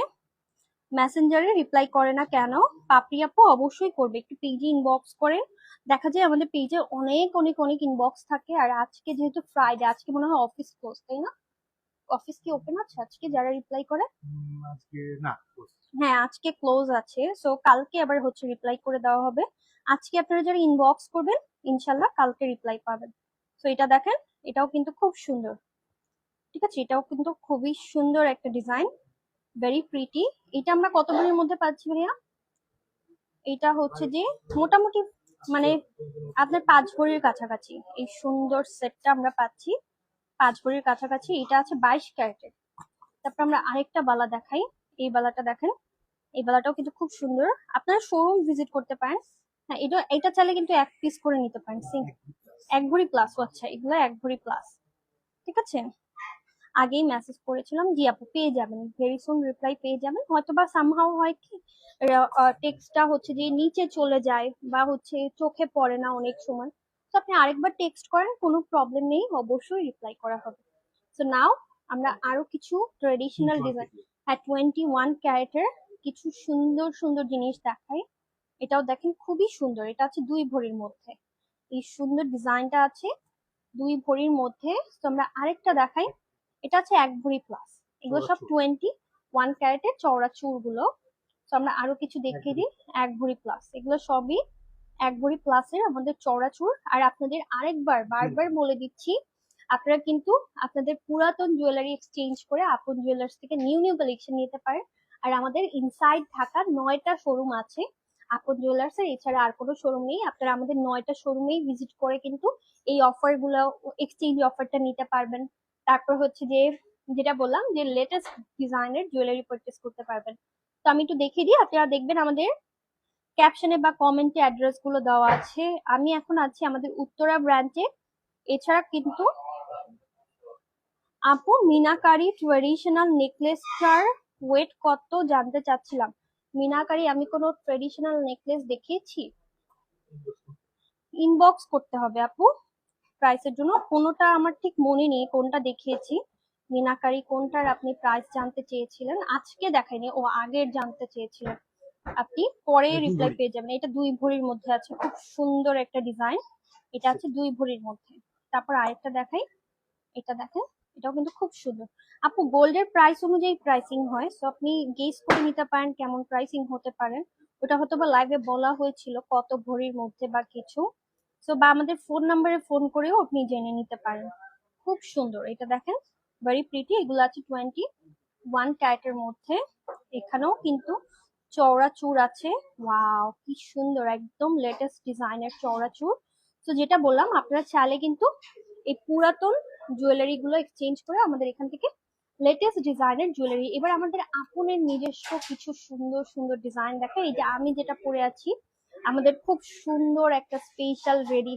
মেসেঞ্জারে রিপ্লাই করে না কেন? পাপড়ি আপু অবশ্যই করবে, একটু পেজে ইনবক্স করে। দেখা যায় আমাদের পেজে অনেক অনেক অনেক ইনবক্স থাকে, আর আজকে যেহেতু ফ্রাইডে, আজকে মনে হয় অফিস ক্লোজ, তাই না? অফিস কি ওপেন আছে আজকে যারা রিপ্লাই করে? আজকে না, হ্যাঁ আজকে ক্লোজ আছে, সো কালকে আবার হচ্ছে রিপ্লাই করে দেওয়া হবে। আজকে আপনারা যারা ইনবক্স করবেন ইনশাল্লাহ কালকে রিপ্লাই পাবেন। তো এটা দেখেন, এটাও কিন্তু খুব সুন্দর, ঠিক আছে। এটাও কিন্তু খুবই সুন্দর একটা ডিজাইন, ভেরি প্রিটি। এটা আমরা কত ভরির মধ্যে পাচ্ছি ভাইয়া? এটা হচ্ছে যে মোটামুটি মানে আপনার 5 ভরির কাছাকাছি এই সুন্দর সেটটা আমরা পাচ্ছি, 5 ভরির কাছাকাছি। এটা আছে 22 ক্যারেটের। তারপর আমরা আরেকটা বালা দেখাই, এই বালাটা দেখেন, এই বালাটাও কিন্তু খুব সুন্দর। আপনারা শোরুম ভিজিট করতে পারেন। হ্যাঁ, এটা চাইলে কিন্তু 1 পিস করে নিতে পারেন। 1 ভরি প্লাস, আচ্ছা এগুলো 1 ভরি প্লাস, ঠিক আছে। আগেই মেসেজ করেছিলাম, জি আপু পেয়ে যাবেন, ভেরি সুন রিপ্লাই পেয়ে যাবেন। হয়তো বা সামহাও হয় কি, টেক্সটটা হচ্ছে যে নিচে চলে যায় বা হচ্ছে চোখে পড়ে না অনেক সময়, তো আপনি আরেকবার টেক্সট করেন, কোনো প্রবলেম নেই, অবশ্যই রিপ্লাই করা হবে। তো নাও আমরা আরো কিছু ট্রেডিশনাল ডিজাইন, হ্যাঁ 21 ক্যারেটের কিছু সুন্দর সুন্দর জিনিস দেখাই। এটাও দেখেন খুবই সুন্দর, এটা আছে 2 ভরির মধ্যে, এই সুন্দর ডিজাইনটা আছে 2 ভরির মধ্যে। তো আমরা আরেকটা দেখাই, এটা আছে 1 ভরি প্লাস। এগুলো সব 21 ক্যারেটের চওড়া চুড়গুলো। তো আমরা আরো কিছু দেখিয়ে দিই, 1 ভরি প্লাস, এগুলো সবই 1 ভরি প্লাসের আমাদের চওড়া চুড়। আর আপনাদের আরেকবার বারবার বলে দিচ্ছি, আপনারা কিন্তু আপনাদের পুরাতন জুয়েলারি এক্সচেঞ্জ করে আপন জুয়েলার্স থেকে নিউ নিউ কালেকশন নিতে পারেন। আর আমাদের ইনসাইড ঢাকার 9টা শোরুম আছে আপন জুয়েলার্স এর, এছাড়া আর কোনো শোরুম নেই। আপনারা আমাদের 9টা শোরুমেই ভিজিট করে কিন্তু এই অফার গুলো, এক্সচেঞ্জ অফারটা নিতে পারবেন। তারপর হচ্ছে যে যেটা বললাম যে লেটেস্ট ডিজাইনের জুয়েলারি পারচেস করতে পারবেন। তো আমি একটু দেখিয়ে দিই, আপনারা দেখবেন আমাদের ক্যাপশনে বা কমেন্টে অ্যাড্রেস গুলো দেওয়া আছে। আমি এখন আছি আমাদের উত্তরা ব্রাঞ্চে। এছাড়া কিন্তু আপু মিনাকারি ট্রেডিশনাল নেকলেসটার ওয়েট কত জানতে চাচ্ছিলাম। মিনাকারি আমি কোনো ট্রেডিশনাল নেকলেস দেখিয়েছি? ইনবক্স করতে হবে আপু প্রাইসের জন্য, কোনোটা আমার ঠিক মনে নেই কোনটা দেখিয়েছি। মিনাকারি কোনটার আপনি প্রাইস জানতে চেয়েছিলেন? আজকে দেখাইনি, ও আগের জানতে চেয়েছিলেন। আপনি পরে রিপ্লাই পেয়ে যাবেন। এটা 2 ভরির মধ্যে আছে, খুব সুন্দর একটা ডিজাইন, এটা আছে 2 ভরির মধ্যে। তারপর আরেকটা দেখাই, এটা দেখেন, এটাও কিন্তু খুব সুন্দর। আপু গোল্ডের প্রাইস অনুযায়ী প্রাইসিং হয়, তো আপনি গেস করে নিতে পারেন কেমন প্রাইসিং হতে পারে। ওটা হয়তো বা লাইভে বলা হয়েছিল কত ভরির মধ্যে বা কিছু, তো বা আমাদের ফোন নাম্বারে ফোন করেও আপনি জেনে নিতে পারেন। খুব সুন্দর, এটা দেখেন ভেরি প্রিটি। এগুলো আছে 21 ক্যারেটের মধ্যে। এখানেও কিন্তু চওড়া চূড় আছে, ওয়াও কি সুন্দর, একদম লেটেস্ট ডিজাইনের চওড়া চূড়। তো যেটা বললাম, আপনারা চাইলে কিন্তু এই পুরাতন জুয়েলারি গুলো এক্সচেঞ্জ করে আমাদের এখান থেকে লেটেস্ট ডিজাইনের জুয়েলারি। এবার আমাদের আপনের নিজস্ব কিছু সুন্দর সুন্দর ডিজাইন দেখে, এই যে আমি যেটা পরে আছি, আমাদের খুব সুন্দর একটা special ready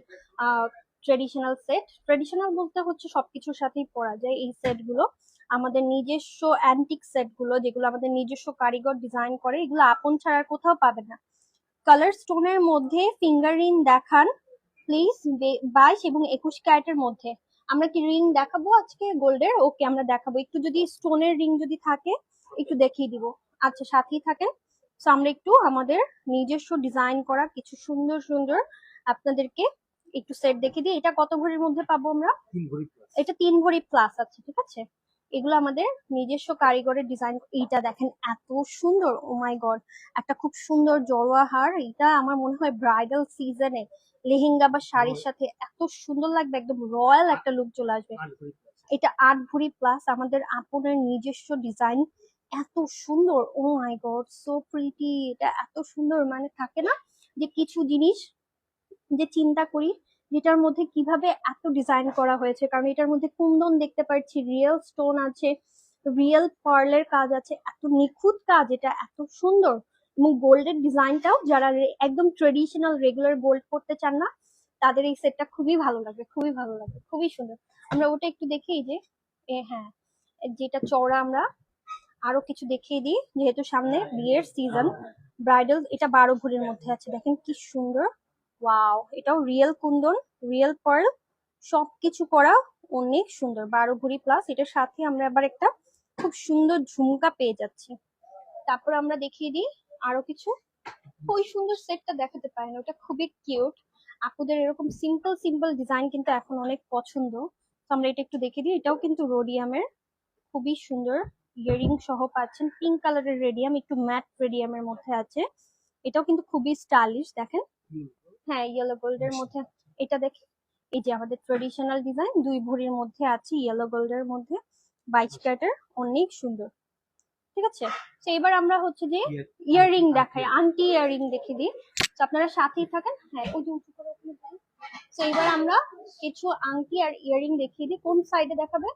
traditional set. Traditional বলতে হচ্ছে সবকিছুর সাথেই পরা যায় এই সেট গুলো, আমাদের নিজস্ব অ্যান্টিক সেট গুলো, যেগুলো আমাদের নিজস্ব কারিগর ডিজাইন করে, এগুলো আপন ছাড়া আর কোথাও পাবেন না। তো কালার স্টোনের মধ্যে ফিঙ্গার রিং দেখান প্লিজ। 22 এবং 21 ক্যারেটের মধ্যে। আমরা কি রিং দেখাবো আজকে গোল্ডের? ওকে, আমরা দেখাবো। একটু যদি স্টোনের রিং যদি থাকে একটু দেখিয়ে দিব। আচ্ছা, সাথেই থাকেন। তো আমরা একটু আমাদের নিজস্ব ডিজাইন করা কিছু সুন্দর সুন্দর আপনাদেরকে একটু সেট দেখিয়ে দিই। এটা কত ভরির মধ্যে পাবো আমরা? 3 ভরি প্লাস। এটা 3 ভরি প্লাস আছে, ঠিক আছে। এগুলো আমাদের নিজস্ব কারিগরের ডিজাইন। এইটা দেখেন এত সুন্দর, ও মাই গড, একটা খুব সুন্দর জড়োয়া হার। এটা আমার মনে হয় ব্রাইডাল সিজনে লেহেঙ্গা বা শাড়ির সাথে এত সুন্দর লাগবে, একদম রয়্যাল একটা লুক চলে আসবে। 8 ভরি প্লাস। এটা 8 ভরি প্লাস, আমাদের আপনের নিজস্ব ডিজাইন। এত সুন্দর, ও মাই গড, সো প্রিটি। এটা এত সুন্দর, মানে থাকে না যে কিছু জিনিস যে চিন্তা করি যেটার মধ্যে কিভাবে এত ডিজাইন করা হয়েছে, কারণ এটার মধ্যে কুন্দন দেখতে পাচ্ছি, রিয়েল স্টোন আছে, রিয়েল পার্লের কাজ আছে, এত নিখুঁত কাজ, এটা এত সুন্দর। এবং গোল্ডের ডিজাইনটাও যারা একদম ট্রেডিশনাল রেগুলার গোল্ড করতে চান না তাদের এই সেটটা খুবই ভালো লাগবে, খুবই ভালো লাগবে, খুবই সুন্দর। আমরা ওটা একটু দেখি, এই যে হ্যাঁ, যেটা চওড়া, আমরা আরো কিছু দেখিয়ে দিই যেহেতু সামনে বিয়ের সিজন। ব্রাইডাল, এটা 12 ভরির মধ্যে আছে, দেখেন কি সুন্দর। ওয়াও, এটাও রিয়েল কুন্দন, রিয়েল পার্ল, সবকিছু করা অনেক সুন্দর। 12 ভরি প্লাস। এটার সাথে আমরা আবার একটা খুব সুন্দর ঝুমকা পেয়ে যাচ্ছি। তারপর আমরা দেখিয়ে দিই আরো কিছু। ওই সুন্দর সেটটা দেখাতে পারি না, ওটা খুবই কিউট। আপুদের এরকম সিম্পল সিম্পল ডিজাইন কিন্তু এখন অনেক পছন্দ। তো আমরা এটা একটু দেখিয়ে দিই। এটাও কিন্তু রোডিয়ামের, খুবই সুন্দর। ইয়ারিং সহ পাচ্ছেন, পিঙ্ক কালারের রেডিয়াম, একটু ম্যাট রেডিয়ামের মধ্যে আছে। এটাও কিন্তু খুবই স্টাইলিশ, দেখেন। হ্যাঁ, ইয়েলো গোল্ডের মধ্যে। এটা দেখে, এই যে আমাদের ট্রেডিশনাল ডিজাইন 2 ভরির মধ্যে আছে, ইয়েলো গোল্ডের মধ্যে, 22 ক্যারেটের, অনেক সুন্দর। ঠিক আছে, তো এবার আমরা হচ্ছে যে ইয়াররিং দেখাই, আংটি ইয়াররিং দেখিয়ে দিই। তো আপনারা সাথেই থাকেন। হ্যাঁ, ওই যে উঁচু করে আপনি দেন। তো এবার আমরা কিছু আংটি আর ইয়াররিং দেখিয়ে দিই। কোন সাইডে দেখাবে?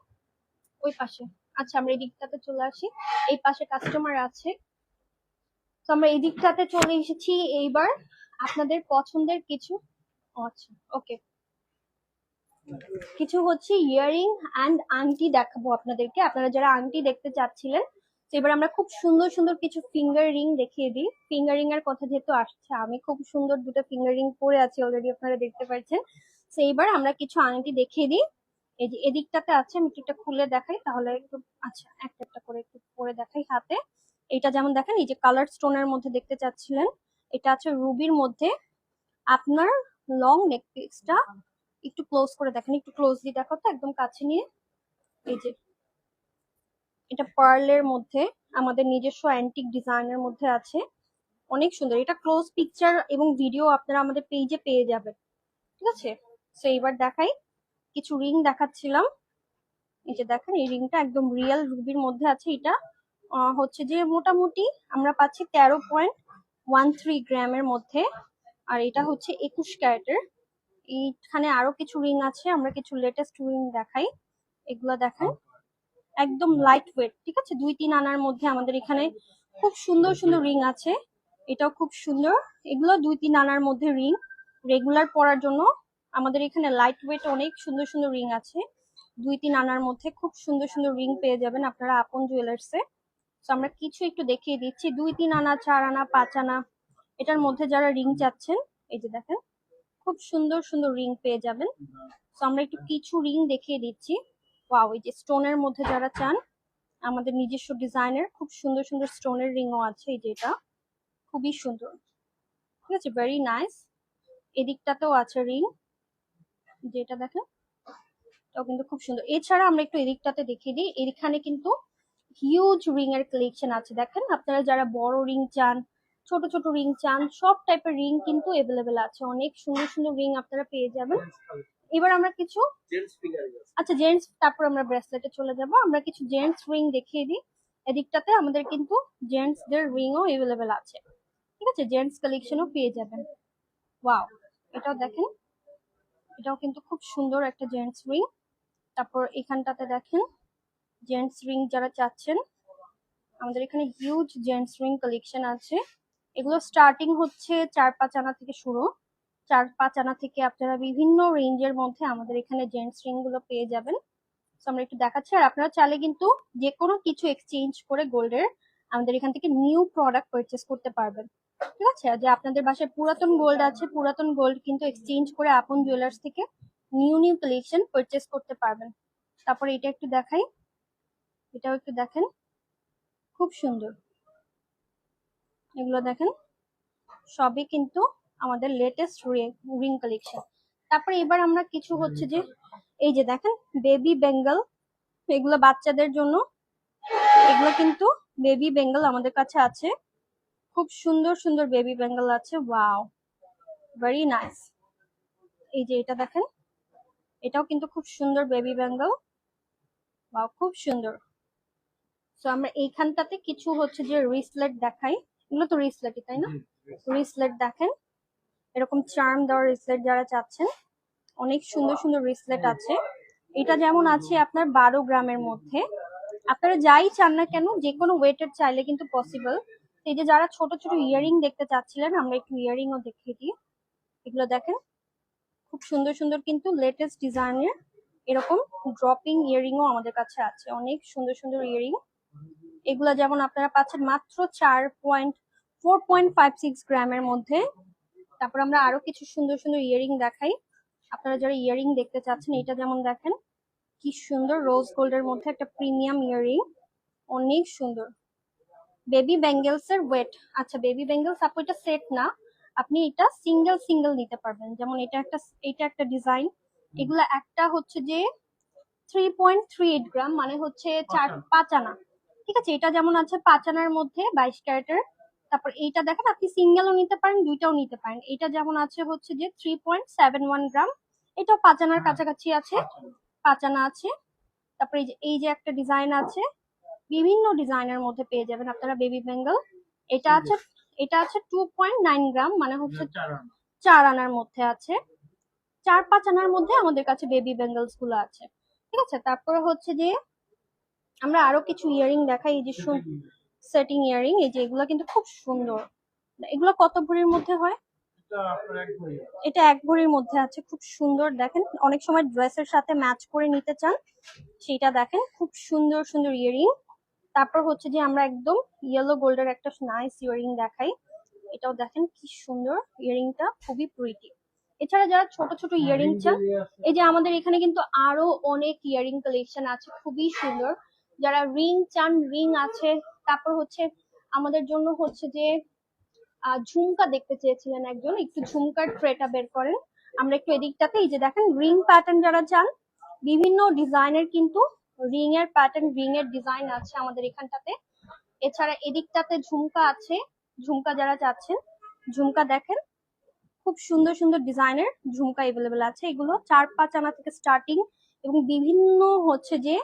ওই পাশে। আচ্ছা, আমরা এই দিকটাতে চলে আসি, এই পাশে কাস্টমার আছে। তো আমরা এই দিকটাতে চলে এসেছি। এইবার আপনাদের পছন্দের কিছু, আচ্ছা ওকে, কিছু হচ্ছে ইয়ারিং অ্যান্ড আংটি দেখাবো আপনাদেরকে, আপনারা যারা আংটি দেখতে চাচ্ছিলেন। তো এবার আমরা খুব সুন্দর সুন্দর কিছু ফিঙ্গার রিং দেখিয়ে দিই। ফিঙ্গার রিং এর কথা যেহেতু আসছে, আমি খুব সুন্দর দুটো ফিঙ্গার রিং পরে আছি অলরেডি, আপনারা দেখতে পাচ্ছেন। তো এইবার আমরা কিছু আংটি দেখিয়ে দিই। এই যে এদিকটাতে আছে, আমি একটু খুলে দেখাই তাহলে একটু। আচ্ছা, একটা একটা করে একটু পরে দেখাই হাতে। এটা যেমন দেখেন, এই যে কালার স্টোনের মধ্যে দেখতে চাচ্ছিলেন, এটা আছে রুবির মধ্যে। আপনার লং নেক পিসটা একটু ক্লোজ করে দেখেন, একটু ক্লোজলি দেখো তো, একদম কাছে নিয়ে। এই যে এটা পার্লের মধ্যে আমাদের নিজস্ব অ্যান্টিক ডিজাইনের মধ্যে আছে, অনেক সুন্দর। এটা ক্লোজ পিকচার এবং ভিডিও আপনারা আমাদের পেজে পেয়ে যাবেন, ঠিক আছে। তো এইবার দেখাই, কিছু রিং দেখাচ্ছিলাম। এই যে দেখেন, এই রিংটা একদম রিয়েল রুবির মধ্যে আছে। এটা হচ্ছে যে মোটামুটি আমরা পাচ্ছি 13.13 গ্রামের মধ্যে। আর এটা হচ্ছে 21 ক্যারেটের। এইখানে আরো কিছু রিং আছে, আমরা কিছু লেটেস্ট রিং দেখাই। এগুলো দেখেন, একদম লাইট ওয়েট, ঠিক আছে। 2-3 আনার মধ্যে আমাদের এখানে খুব সুন্দর সুন্দর রিং আছে। এটাও খুব সুন্দর। এগুলো 2-3 আনার মধ্যে রিং, রেগুলার পরার জন্য। আমাদের এখানে লাইট ওয়েট অনেক সুন্দর সুন্দর রিং আছে। 2-3 আনার মধ্যে খুব সুন্দর সুন্দর রিং পেয়ে যাবেন আপনারা আপন জুয়েলার্সে। তো আমরা কিছু একটু দেখিয়ে দিচ্ছি, 2-3 আনা, 4 আনা, 5 আনা, এটার মধ্যে যারা রিং চাচ্ছেন, এই যে দেখেন, খুব সুন্দর সুন্দর রিং পেয়ে যাবেন। তো আমরা একটু কিছু রিং দেখিয়ে দিচ্ছি। ওয়াও, এই যে স্টোনের মধ্যে যারা চান, আমাদের নিজস্ব ডিজাইনের খুব সুন্দর সুন্দর স্টোনের রিংও আছে। এই যে এটা খুবই সুন্দর, ঠিক আছে, ভেরি নাইস। এদিকটাতেও আছে রিং, যেটা দেখেন, এটাও কিন্তু খুব সুন্দর। এছাড়া আমরা একটু এদিকটাতে দেখিয়ে দিই, এখানে কিন্তু হিউজ রিং এর কালেকশন আছে। দেখেন, আপনারা যারা বড় রিং চান, ছোট ছোট রিং চান, সব টাইপের রিং কিন্তু এভেলেবেল আছে। অনেক সুন্দর সুন্দর রিং আপনারা পেয়ে যাবেন। এবার আমরা কিছু, আচ্ছা জেন্টস, তারপর আমরা ব্রেসলেটে চলে যাব। আমরা কিছু জেন্টস রিং দেখিয়ে দিই। এদিকটাতে আমাদের কিন্তু জেন্টস দের রিংও এভেলেবেল আছে, ঠিক আছে, জেন্টস কালেকশনও পেয়ে যাবেন। ওয়াও, এটাও দেখেন, এটাও কিন্তু খুব সুন্দর একটা জেন্টস রিং। তারপর এখানটাতে দেখেন, জেন্টস রিং যারা চাচ্ছেন, আমাদের এখানে হিউজ জেন্টস রিং কালেকশন আছে। এগুলো স্টার্টিং হচ্ছে 4-5 আনা থেকে শুরু। 4-5 আনা থেকে আপনারা বিভিন্ন রেঞ্জের মধ্যে আমাদের এখানে জেন্টস রিং গুলো পেয়ে যাবেন। তো আমরা একটু দেখাচ্ছি। আর আপনারা চাইলে কিন্তু যে কোনো কিছু এক্সচেঞ্জ করে গোল্ডের আমাদের এখান থেকে নিউ প্রোডাক্ট পারচেস করতে পারবেন। ঠিক আছে, যে আপনাদের বাসায় পুরাতন গোল্ড আছে, পুরাতন গোল্ড কিন্তু এক্সচেঞ্জ করে আপন জুয়েলার্স থেকে নিউ নিউ কালেকশন পারচেস করতে পারবেন। তারপরে এটা একটু দেখাই, এটাও একটু দেখেন, খুব সুন্দর। এগুলো দেখেন সবই কিন্তু আমাদের লেটেস্ট রিং কালেকশন। তারপরে এবার আমরা কিছু হচ্ছে যে এই যে দেখেন বেবি বেঙ্গল, এগুলো বাচ্চাদের জন্য, এগুলো কিন্তু বেবি বেঙ্গল আমাদের কাছে আছে, খুব সুন্দর সুন্দর বেবি বেঙ্গল আছে। Wow, very nice. এই যে এটা দেখেন, এটাও কিন্তু খুব সুন্দর বেবি বেঙ্গল। ওয়াও, খুব সুন্দর। সো আমরা এইখানটাতে কিছু হচ্ছে যে রিসলেট দেখাই, এগুলো তো রিসলেটই তাই না? রিসলেট দেখেন, এরকম চার্ম দেওয়ার রিসলেট যারা চাচ্ছেন, অনেক সুন্দর সুন্দর রিসলেট আছে। এটা যেমন আছে আপনার 12 গ্রামের মধ্যে, আপনারা যাই চান না কেন যে কোনো ওয়েটের চাইলে কিন্তু পসিবল। এই যে যারা ছোট ছোট ইয়ারিং দেখতে চাচ্ছিলেন, আমরা একটু ইয়ারিংও দেখিয়ে দিই। এগুলো দেখেন খুব সুন্দর সুন্দর কিন্তু লেটেস্ট ডিজাইনের এরকম ড্রপিং ইয়ারিংও আমাদের কাছে আছে, অনেক সুন্দর সুন্দর ইয়ারিং। এগুলা যেমন আপনারা পাচ্ছেন মাত্র 4.56 গ্রামের মধ্যে। তারপর আমরা আরো কিছু সুন্দর সুন্দর ইয়ারিং দেখাই, আপনারা যারা ইয়ারিং দেখতে চাচ্ছেন। এটা যেমন দেখেন কি সুন্দর রোজ গোল্ডের মধ্যে একটা প্রিমিয়াম ইয়ারিং, অনেক সুন্দর। বেবি ব্যাঙ্গেলস এর ওয়েট, আচ্ছা বেবি ব্যাঙ্গেলস আপু এটা সেট না, আপনি এটা সিঙ্গেল সিঙ্গেল নিতে পারবেন। যেমন এটা একটা ডিজাইন, এগুলা একটা হচ্ছে যে 3.38 গ্রাম, মানে হচ্ছে 5 আনা। ঠিক আছে, এটা যেমন আছে 5 আনার মধ্যে 22 ক্যারেটের। তারপর এইটা দেখেন আপনি সিঙ্গেলও নিতে পারেন, দুইটাও নিতে পারেন। এটা যেমন আছে হচ্ছে যে 3.71 গ্রাম, এটাও 5 আনার কাছাকাছি আছে, 5 আনা আছে। তারপরে এই যে একটা ডিজাইন আছে, বিভিন্ন ডিজাইনের মধ্যে পেয়ে যাবেন আপনারা বেবি বেঙ্গল। এটা আছে, এটা আছে 2.9 গ্রাম, মানে হচ্ছে 4 আনার মধ্যে আছে। 4-5 আনার মধ্যে আমাদের কাছে বেবি বেঙ্গলস গুলো আছে। ঠিক আছে, তারপরে হচ্ছে যে আমরা আরো কিছু ইয়ারিং দেখাই। এই যে সেটিং ইয়ারিং, এই যে এগুলো কিন্তু খুব সুন্দর। এগুলো কত ভরির মধ্যে হয়? এটা 1 ভরির মধ্যে আছে, খুব সুন্দর। দেখেন অনেক সময় ড্রেসের সাথে ম্যাচ করে নিতে চান, সেটা দেখেন খুব সুন্দর সুন্দর ইয়ারিং। তারপর হচ্ছে যে আমরা একদম ইয়েলো গোল্ডের একটা নাইস ইয়ারিং দেখাই, এটাও দেখেন কি সুন্দর, ইয়ারিংটা খুবই প্রিটি। এছাড়া যারা ছোট ছোট ইয়ারিং চান, এই যে আমাদের এখানে কিন্তু আরো অনেক ইয়ারিং কালেকশন আছে, খুবই সুন্দর। যারা রিং চান, রিং আছে। তারপর হচ্ছে আমাদের জন্য হচ্ছে যে ঝুমকা দেখতে চেয়েছিলেন একজন, একটু ঝুমকার ট্রেটা বের করেন। আমরা একটু এদিকটাতে এই যে দেখেন রিং প্যাটার্ন যারা চান, বিভিন্ন ডিজাইনের কিন্তু রিং এর প্যাটার্ন, রিং এর ডিজাইন আছে আমাদের এখানটাতে। এছাড়া এদিকটাতে ঝুমকা আছে, ঝুমকা যারা চাচ্ছেন, ঝুমকা দেখেন খুব সুন্দর সুন্দর ডিজাইনের ঝুমকা এভেলেবেল আছে। এগুলো 4-5 আনা থেকে স্টার্টিং, এবং বিভিন্ন হচ্ছে যে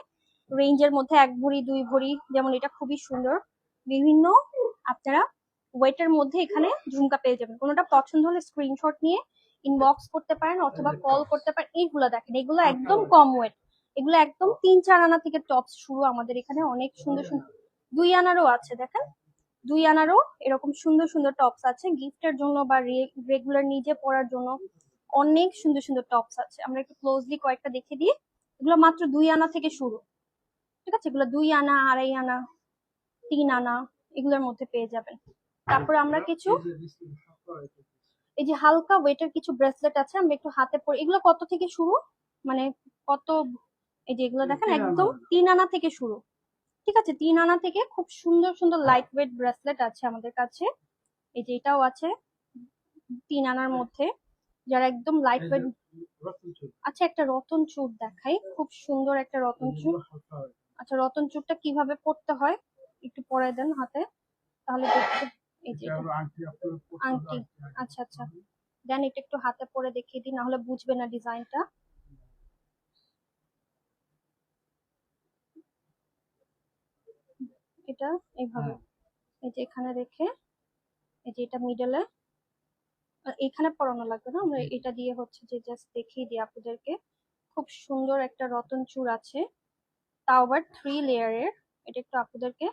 রেঞ্জের মধ্যে 1 ভরি 2 ভরি, যেমন এটা খুবই সুন্দর। বিভিন্ন আপনারা ওয়েটের মধ্যে এখানে ঝুমকা পেয়ে যাবেন। কোনোটা পছন্দ হলে স্ক্রিনশট নিয়ে ইনবক্স করতে পারেন অথবা কল করতে পারেন। এইগুলো দেখেন, এগুলো একদম কম ওয়েট, এগুলো একদম 3-4 আনা থেকে টপস শুরু আমাদের এখানে, অনেক সুন্দর সুন্দর। 2 আনারও আছে দেখেন, 2 আনারও এরকম সুন্দর সুন্দর টপস আছে গিফটের জন্য বা রেগুলার নিজে পরার জন্য, অনেক সুন্দর সুন্দর টপস আছে। আমরা একটু ক্লোজলি কয়েকটা দেখে দিই। এগুলো মাত্র 2 আনা থেকে শুরু। ঠিক আছে, এগুলো 2 আনা, 2.5 আনা, 3 আনা, এগুলোর মধ্যে পেয়ে যাবেন। তারপর আমরা কিছু এই যে হালকা ওয়েটের কিছু ব্রেসলেট আছে, আমরা একটু হাতে পরে, এগুলো কত থেকে শুরু, মানে কত? এই যে এগুলো দেখেন একদম 3 আনা থেকে শুরু। ঠিক আছে, 3 আনা থেকে খুব সুন্দর সুন্দর লাইট ওয়েট ব্রেসলেট আছে আমাদের কাছে। এই যে এটাও আছে 3 আনার মধ্যে, যারা একদম লাইট ওয়েট। আচ্ছা একটা রতন চূড় দেখাই, খুব সুন্দর একটা রতন চূড়। আচ্ছা রতন চূড়টা কিভাবে পড়তে হয় একটু পরে দেন হাতে, তাহলে দেখতে। এই যে আংটি, আচ্ছা আচ্ছা দেন, এটা একটু হাতে পরে দেখিয়ে দিই, নাহলে বুঝবে না ডিজাইনটা। এটা এইভাবে, এই যে এখানে রেখে, এই যে এটা মিডলে, এখানে পরানো লাগবে না, আমরা এটা দিয়ে হচ্ছে যে জাস্ট দেখিয়ে দিই আপনাদেরকে। খুব সুন্দর একটা রতন চূড় আছে, তাও আবার 3 লেয়ারের। এটা একটু আপনাদেরকে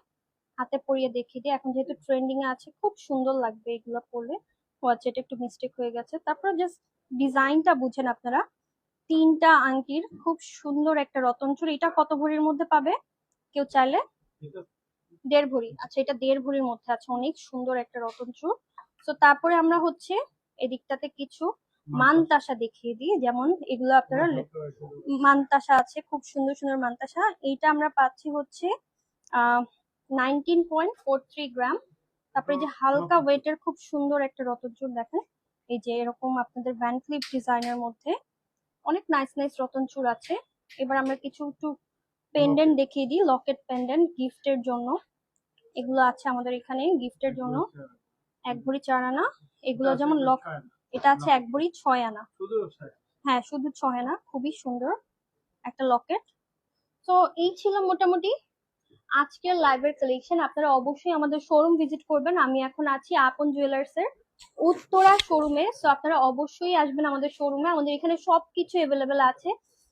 হাতে পরিয়ে দেখিয়ে দিই, এখন যেহেতু ট্রেন্ডিং এ আছে, খুব সুন্দর লাগবে এগুলো পরলে। ও আচ্ছা, এটা একটু মিস্টেক হয়ে গেছে। তারপর জাস্ট ডিজাইনটা বুঝেন আপনারা। 3টা আংটির খুব সুন্দর একটা রতন চূড়। এটা কত ভরির মধ্যে পাবে কেউ চাইলে? 1.5 ভরি। আচ্ছা এটা 1.5 ভরির মধ্যে আছে, অনেক সুন্দর একটা রতন চূড়। তো তারপরে আমরা হচ্ছে এদিকটাতে কিছু মানতাসা দেখিয়ে দিই, যেমন এগুলো আপনারা মানতাসা আছে, খুব সুন্দর সুন্দর মানতাসা। এইটা আমরা পাচ্ছি হচ্ছে 19.43 গ্রাম। তারপরে যে হালকা ওয়েটের খুব সুন্দর একটা রতনচুর দেখেন, এই যে এরকম আপনাদের ভ্যান ক্লিপ ডিজাইনের মধ্যে অনেক নাইস নাইস রতনচুর আছে। এবার আমরা কিছু একটু পেন্ডেন্ট দেখিয়ে দিই, লকেট পেন্ডেন্ট গিফটের জন্য। এগুলো আছে আমাদের এখানে গিফটের জন্য, 1 ভরি 4 আনা। এগুলো যেমন লক, এটা আছে 1 ভরি 6 আনা। হ্যাঁ, শুধু 6 আনা, খুবই সুন্দর একটা লকেট। তো এই ছিল মোটামুটি আজকের লাইভের কালেকশন। আপনারা অবশ্যই আমাদের শোরুম ভিজিট করবেন। আমি এখন আছি আপন জুয়েলার্স এর উত্তরা শোরুমে, সো আপনারা অবশ্যই আসবেন আমাদের শোরুমে। আমাদের এখানে সবকিছু এভেলেবেল আছে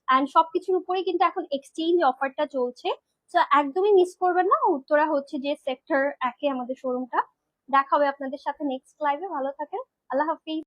এন্ড সবকিছুর উপরেই কিন্তু এখন এক্সচেঞ্জ অফারটা চলছে, তো একদমই মিস করবেন না। উত্তরা হচ্ছে যে সেক্টর 1-এ আমাদের শোরুমটা। দেখা হবে আপনাদের সাথে নেক্সট লাইভে। ভালো থাকেন, আল্লাহ হাফিজ।